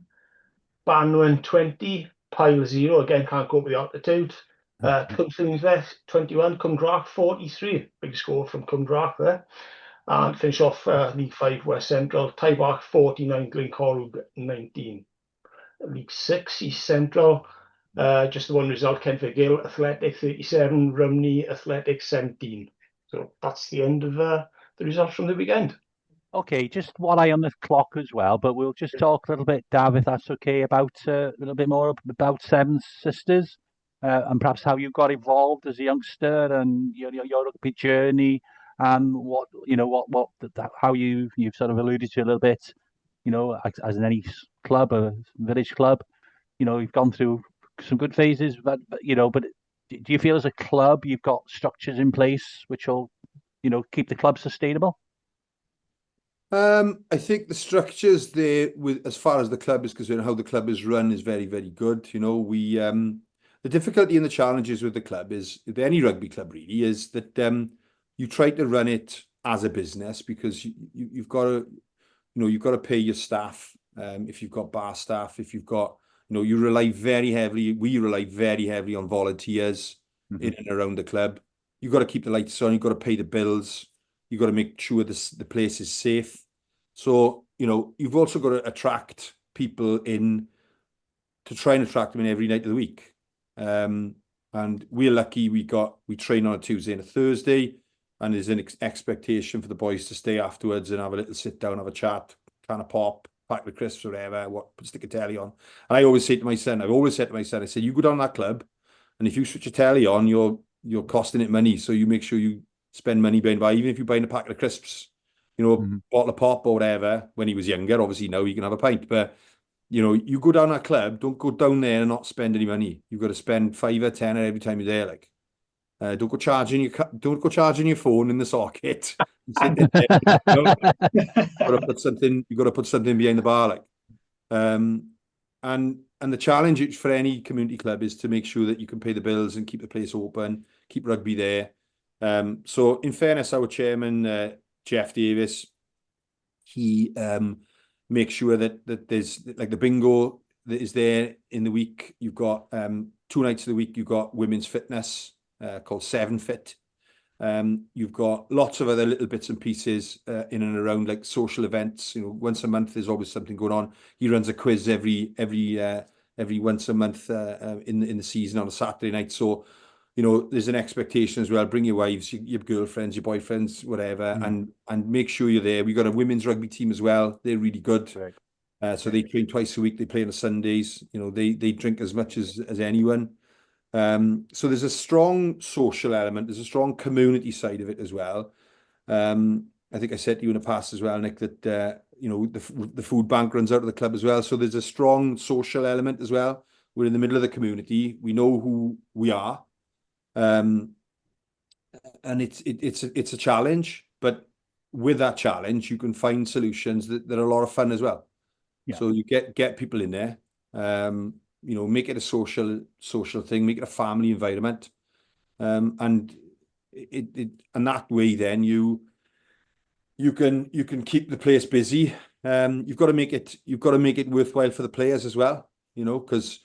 Banwan 20, Pyle 0. Again, can't go up with the altitude. Cwmllynfell 21, Cwmdrach 43. Big score from Cwmdrach there. And finish off League 5 West Central, Taibach 49, Glencorrwg 19. League 6 East Central, just the one result: Kenfig Athletic 37, Rumney Athletic 17. So that's the end of the results from the weekend. Okay, just one eye on the clock as well, but we'll just talk a little bit, Dav, if that's okay, about a little bit more about Seven Sisters, and perhaps how you got involved as a youngster, and your rugby journey, and how you've sort of alluded to a little bit, as in any club, a village club, you've gone through some good phases, but do you feel as a club you've got structures in place which will, keep the club sustainable? I think the structures there, as far as the club is concerned, how the club is run, is very, very good. The difficulty and the challenges with the club is, with any rugby club really, is that you try to run it as a business, because you've got to pay your staff. If you've got bar staff, if you've got, we rely very heavily on volunteers in and around the club. You've got to keep the lights on. You've got to pay the bills. You've got to make sure the place is safe. So, you've also got to attract people in, to try and attract them in every night of the week. And we're lucky we train on a Tuesday and a Thursday, and there's an expectation for the boys to stay afterwards and have a little sit down, have a chat, kind of pop, pack the crisps, whatever, stick a telly on. And I always said to my son, I said, you go down that club, and if you switch your telly on, you're costing it money. So you make sure you spend money buying, even if you're buying a packet of crisps, bottle of pop or whatever. When he was younger, obviously now you can have a pint, but you go down that club, don't go down there and not spend any money. You've got to spend 5 or 10 every time you're there. Like, don't go charging your phone in the socket. You've got to put something behind the bar, like. And the challenge for any community club is to make sure that you can pay the bills and keep the place open, keep rugby there. So in fairness, our chairman, Jeff Davis, he makes sure that there's, like, the bingo that is there in the week. You've got 2 nights of the week, you've got women's fitness called 7Fit. You've got lots of other little bits and pieces in and around, like social events. You know, once a month there's always something going on. He runs a quiz every once a month in the season on a Saturday night. So, you know, there's an expectation as well. Bring your wives, your girlfriends, your boyfriends, whatever, and make sure you're there. We've got a women's rugby team as well. They're really good. Right. So they train twice a week. They play on the Sundays. You know, they drink as much as anyone. So there's a strong social element. There's a strong community side of it as well. I think I said to you in the past as well, Nick, that you know, the food bank runs out of the club as well. So there's a strong social element as well. We're in the middle of the community. We know who we are, and it's a challenge. But with that challenge, you can find solutions that are a lot of fun as well. Yeah. So you get people in there. You know, make it a social thing, make it a family environment, and and that way then you can keep the place busy. You've got to make it worthwhile for the players as well. You know, because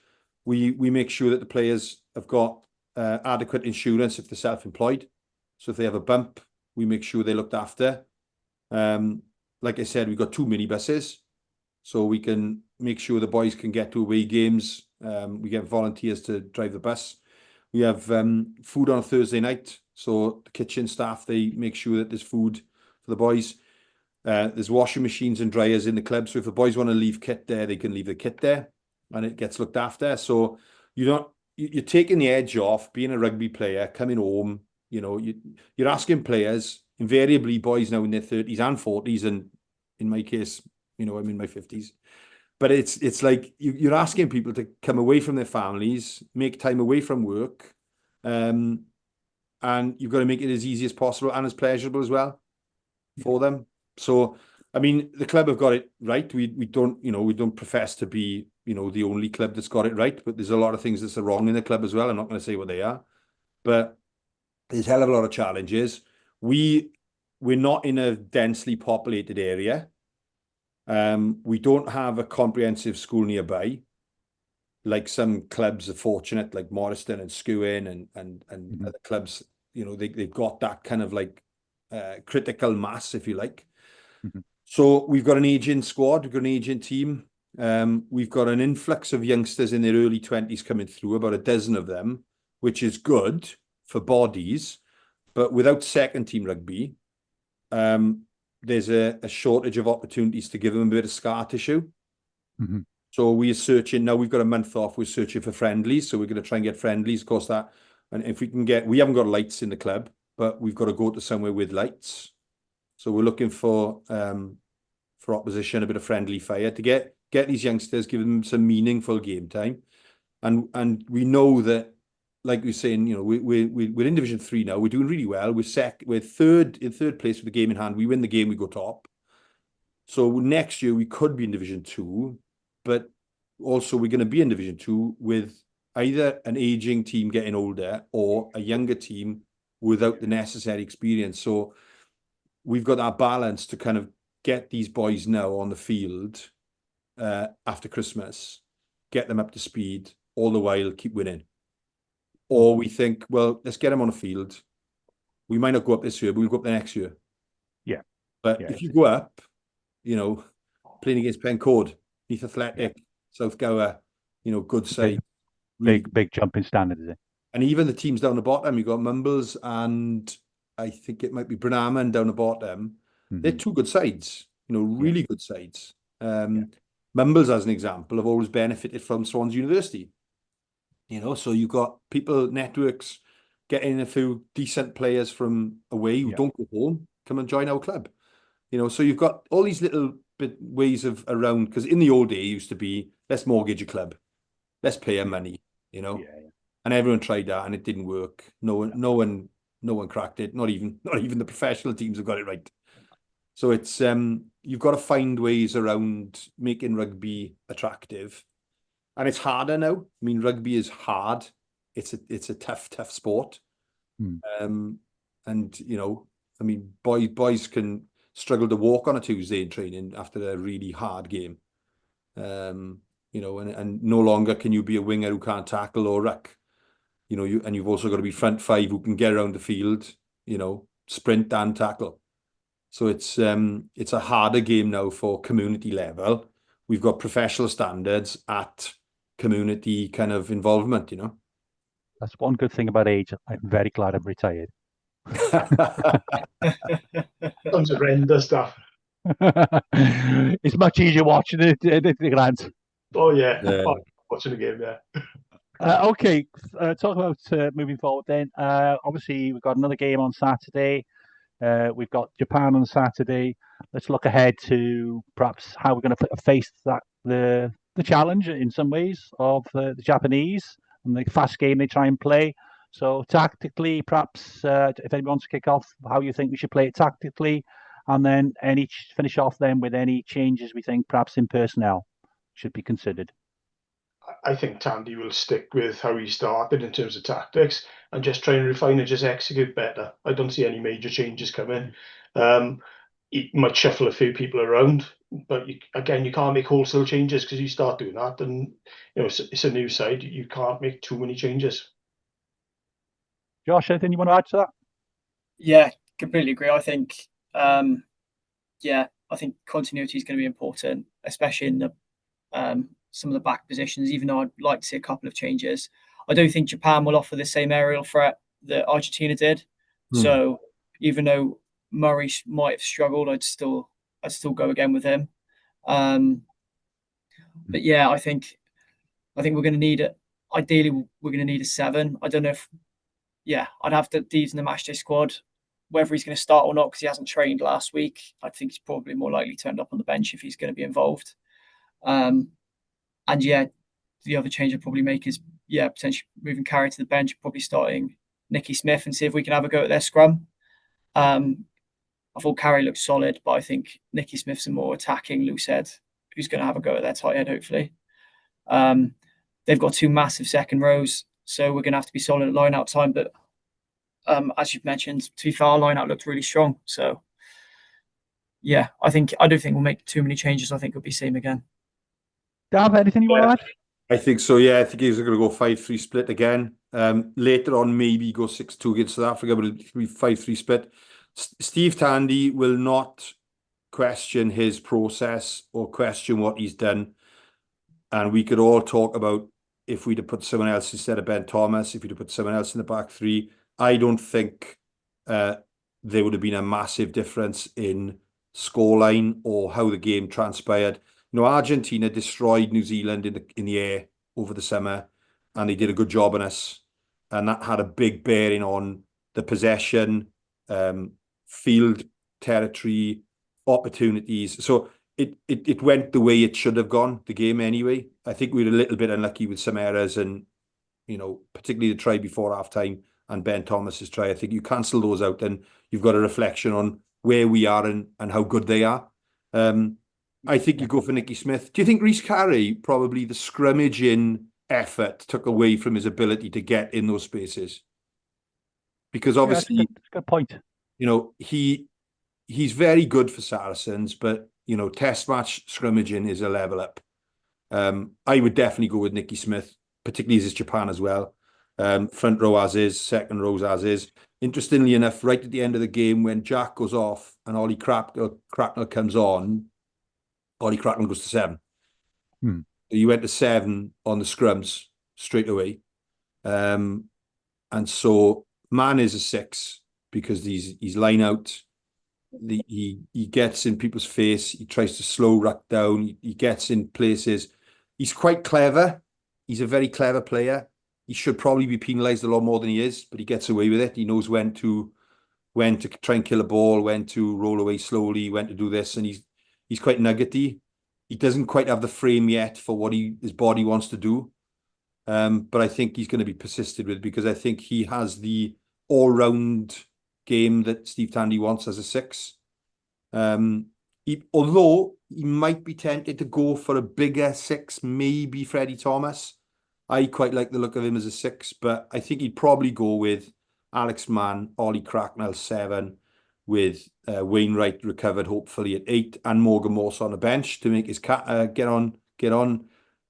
we make sure that the players have got adequate insurance if they're self-employed. So if they have a bump, we make sure they're looked after. Like I said, we've got 2 minibuses, so we can make sure the boys can get to away games. We get volunteers to drive the bus. We have food on a Thursday night, so the kitchen staff, they make sure that there's food for the boys. There's washing machines and dryers in the club, so if the boys want to leave kit there, they can leave the kit there, and it gets looked after. So you're taking the edge off being a rugby player, coming home. You know, you're asking players, invariably boys now in their 30s and 40s, and in my case, you know, I'm in my 50s. But it's like you're asking people to come away from their families, make time away from work, and you've got to make it as easy as possible and as pleasurable as well for them. So, I mean, the club have got it right. We don't profess to be, you know, the only club that's got it right, but there's a lot of things that's wrong in the club as well. I'm not going to say what they are, but there's a hell of a lot of challenges. We're not in a densely populated area. We don't have a comprehensive school nearby, like some clubs are fortunate, like Morriston and Skewin and other clubs. You know, they've got that kind of like critical mass, if you like. So we've got an aging squad, we've got an aging team. We've got an influx of youngsters in their early 20s coming through, about a dozen of them, which is good for bodies, but without second team rugby, there's a shortage of opportunities to give them a bit of scar tissue. So we're searching now. We've got a month off. We're searching for friendlies, so we're going to try and get friendlies. Of course, and if we can we haven't got lights in the club, but we've got to go to somewhere with lights. So we're looking for opposition, a bit of friendly fire to get these youngsters, give them some meaningful game time, and we know that, like we're saying, you know, we're in Division 3 now. We're doing really well. We're third place with the game in hand. We win the game, we go top. So next year we could be in Division 2, but also we're going to be in Division 2 with either an aging team getting older or a younger team without the necessary experience. So we've got that balance to kind of get these boys now on the field after Christmas, get them up to speed, all the while keep winning. Or we think, well, let's get them on the field. We might not go up this year, but we'll go up the next year. Yeah. But if you go up, you know, playing against Pencord, Neath Athletic, South Gower, you know, good side. Big jumping standard, is it? And even the teams down the bottom, you've got Mumbles and I think it might be Brynaman down the bottom. They're 2 good sides, you know, really good sides. Mumbles, as an example, have always benefited from Swansea University. You know, so you've got networks, getting a few decent players from away who don't go home, come and join our club. You know, so you've got all these little ways of around, because in the old day it used to be, let's mortgage a club, let's pay our money, you know. And everyone tried that and it didn't work. No one cracked it. Not even the professional teams have got it right. So it's you've got to find ways around making rugby attractive. And it's harder now. I mean, rugby is hard. It's a tough sport. And you know, I mean, boys can struggle to walk on a Tuesday in training after a really hard game. You you know, and no longer can you be a winger who can't tackle or ruck. You know, you've also got to be front five who can get around the field, you know, sprint and tackle. So it's a harder game now for community level. We've got professional standards at community kind of involvement, you know. That's one good thing about age. I'm very glad I'm retired. Sounds horrendous stuff. It's much easier watching it, Grant. Oh yeah, Yeah. watching the game, yeah. Okay, talk about moving forward then. Obviously, we've got another game on Saturday. We've got Japan on Saturday. Let's look ahead to perhaps how we're going to face the challenge in some ways of the Japanese and the fast game they try and play. So tactically, perhaps if anyone wants to kick off, how you think we should play it tactically, and then finish off then with any changes we think perhaps in personnel should be considered. I think Tandy will stick with how he started in terms of tactics and just try and refine and just execute better. I don't see any major changes coming. He might shuffle a few people around, but again, you can't make wholesale changes because you start doing that, and you know it's a new side. You can't make too many changes. Josh, anything you want to add to that? Yeah, completely agree. I think, I think continuity is going to be important, especially in the some of the back positions, even though I'd like to see a couple of changes. I don't think Japan will offer the same aerial threat that Argentina did. So even though Murray might have struggled, I'd still go again with him. But yeah, I think we're going to need it. Ideally, we're going to need a 7. I don't know if, I'd have Deeds in the matchday squad. Whether he's going to start or not because he hasn't trained last week, I think he's probably more likely turned up on the bench if he's going to be involved. And yeah, the other change I'd probably make is potentially moving Carey to the bench, probably starting Nicky Smith and see if we can have a go at their scrum. I thought Carey looked solid, but I think Nicky Smith's a more attacking loose head who's going to have a go at their tight head, hopefully. They've got 2 massive second rows, so we're going to have to be solid at line-out time. But as you've mentioned, to be fair, our line-out looked really strong. So yeah, I don't think we'll make too many changes. I think it'll be same again. Dav, anything you want to add? I think so, yeah. I think he's going to go 5-3 split again. Later on, maybe go 6-2 against South Africa, but it'll be 5-3 split. Steve Tandy will not question his process or question what he's done. And we could all talk about if we'd have put someone else instead of Ben Thomas, if we'd have put someone else in the back 3. I don't think there would have been a massive difference in scoreline or how the game transpired. You know, Argentina destroyed New Zealand in the air over the summer, and they did a good job on us. And that had a big bearing on the possession, field territory, opportunities. So it went the way it should have gone, the game anyway. I think we were a little bit unlucky with some errors and, you know, particularly the try before half-time and Ben Thomas's try. I think you cancel those out and you've got a reflection on where we are and how good they are. I think you go for Nicky Smith. Do you think Rhys Carey, probably the scrummaging effort, took away from his ability to get in those spaces? Because obviously, that's a good point. You know, he's very good for Saracens, but, you know, test match scrummaging is a level up. I would definitely go with Nicky Smith, particularly as it's Japan as well. Front row as is, second rows as is. Interestingly enough, right at the end of the game, when Jack goes off and Ollie Cracknell comes on, Ollie Cracknell goes to 7. He went to 7 on the scrums straight away. And so Man is a 6 because he's line out. He gets in people's face. He tries to slow ruck down. He gets in places. He's quite clever. He's a very clever player. He should probably be penalised a lot more than he is, but he gets away with it. He knows when to try and kill a ball, when to roll away slowly, when to do this, and he's quite nuggety. He doesn't quite have the frame yet for what his body wants to do. But I think he's going to be persisted with because I think he has the all-round game that Steve Tandy wants as a 6. Although he might be tempted to go for a bigger 6, maybe Freddie Thomas. I quite like the look of him as a 6, but I think he'd probably go with Alex Mann, Ollie Cracknell 7, with Wainwright recovered hopefully at 8, and Morgan Morse on the bench to make his get on.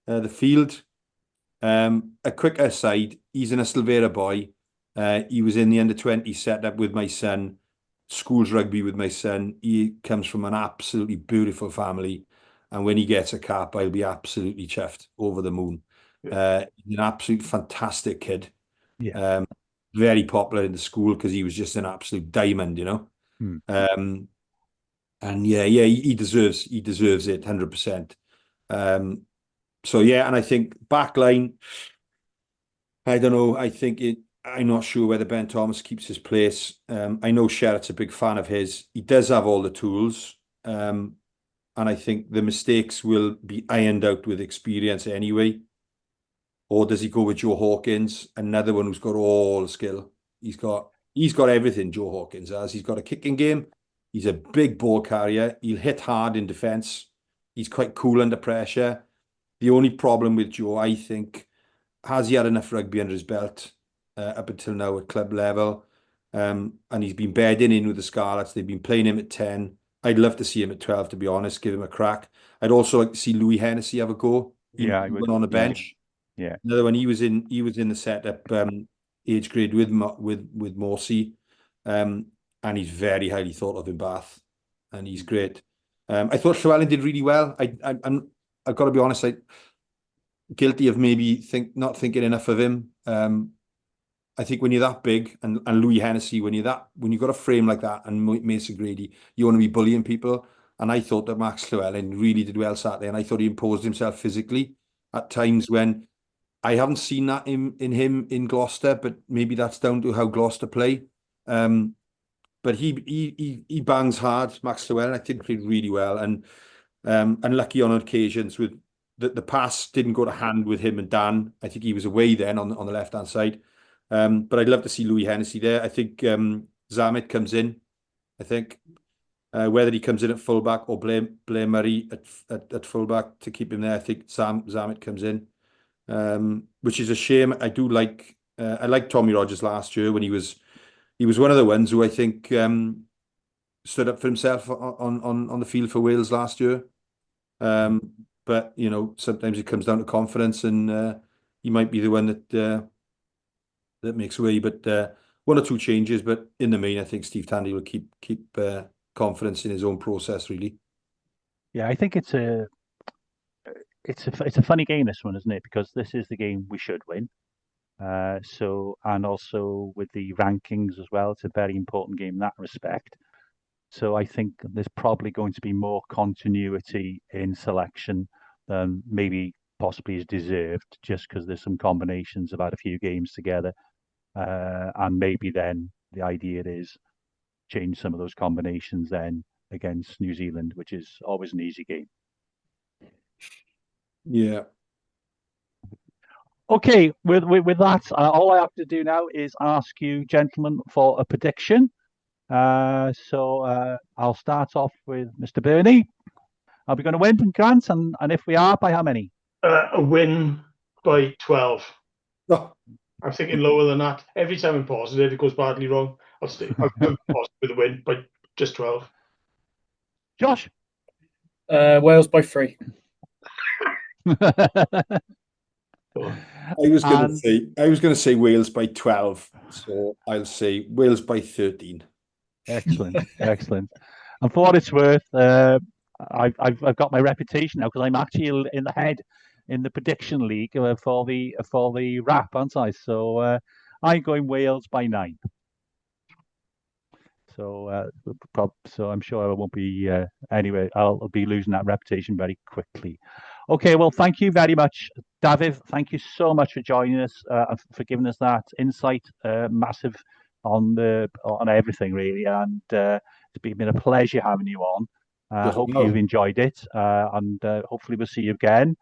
the field. A quick aside, he's an Ospreylia boy. He was in the under-20 setup with my son, schools rugby with my son. He comes from an absolutely beautiful family. And when he gets a cap, I'll be absolutely chuffed, over the moon. He's an absolute fantastic kid. Yeah. Very popular in the school because he was just an absolute diamond, you know. And yeah, he deserves it 100%. So yeah, and I think backline, I don't know. I'm not sure whether Ben Thomas keeps his place. I know Sherritt's a big fan of his. He does have all the tools. And I think the mistakes will be ironed out with experience anyway. Or does he go with Joe Hawkins, another one who's got all the skill? He's got everything Joe Hawkins has. He's got a kicking game. He's a big ball carrier. He'll hit hard in defence. He's quite cool under pressure. The only problem with Joe, I think, has he had enough rugby under his belt up until now at club level? And he's been bedding in with the Scarlets. They've been playing him at 10. I'd love to see him at 12, to be honest, give him a crack. I'd also like to see Louis Hennessy have a go. Yeah, I would. On the bench. Yeah. Another one, he was in the setup age grade with Morsey. And he's very highly thought of in Bath. And he's great. I thought Llewellyn did really well. I've got to be honest, guilty of maybe not thinking enough of him. I think when you're that big, and Louis Hennessy, when you've got a frame like that, and Mason Grady, you want to be bullying people. And I thought that Max Llewellyn really did well Saturday, and I thought he imposed himself physically at times when I haven't seen that in him in Gloucester, but maybe that's down to how Gloucester play. But he bangs hard, Max Llewellyn. I think played really well, and lucky on occasions with the pass didn't go to hand with him and Dan. I think he was away then on the left hand side. But I'd love to see Louis Hennessy there. I think Zamet comes in. I think whether he comes in at fullback or Blair Murray at fullback to keep him there, I think Zamet comes in, which is a shame. I liked Tommy Rogers last year when he was one of the ones who I think stood up for himself on the field for Wales last year. But you know, sometimes it comes down to confidence, and he might be the one that makes way. But one or two changes, but in the main, I think Steve Tandy will keep confidence in his own process. Really. Yeah, I think it's a funny game, this one, isn't it? Because this is the game we should win. And also with the rankings as well, it's a very important game in that respect. So I think there's probably going to be more continuity in selection than maybe possibly is deserved, just because there's some combinations about a few games together. And maybe then the idea is change some of those combinations then against New Zealand, which is always an easy game. Yeah. Okay, with that, all I have to do now is ask you, gentlemen, for a prediction. So I'll start off with Mr. Burney. Are we going to win, Grant? And if we are, by how many? A win by 12. Oh. I'm thinking lower than that. Every time I'm positive, it goes badly wrong. I'll go positive with a win by just 12. Josh? Wales by 3. I was going to say Wales by 12, so I'll say Wales by 13. Excellent. And for what it's worth, I've got my reputation now because I'm actually in the head in the prediction league for the wrap, aren't I? So I'm going Wales by 9. So so I'm sure I won't be anyway. I'll be losing that reputation very quickly. Okay, well, thank you very much, Dafydd. Thank you so much for joining us and for giving us that insight, massive on everything really, and it's been a pleasure having you on. I hope you've enjoyed it, and hopefully we'll see you again.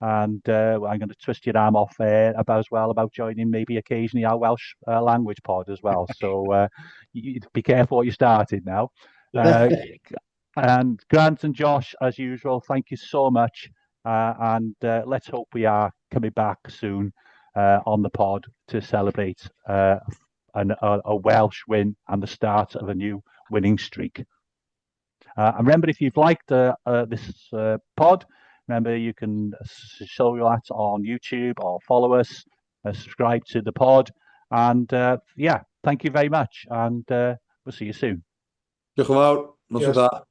And I'm going to twist your arm off about joining maybe occasionally our Welsh language pod as well. So you be careful what you started now. And Grant and Josh, as usual, thank you so much. And let's hope we are coming back soon on the pod to celebrate a Welsh win and the start of a new winning streak. And remember, if you've liked this pod, Remember, you can show that on YouTube or follow us, subscribe to the pod. And yeah, thank you very much. And we'll see you soon. Diolch yn fawr. Nos Yes. da.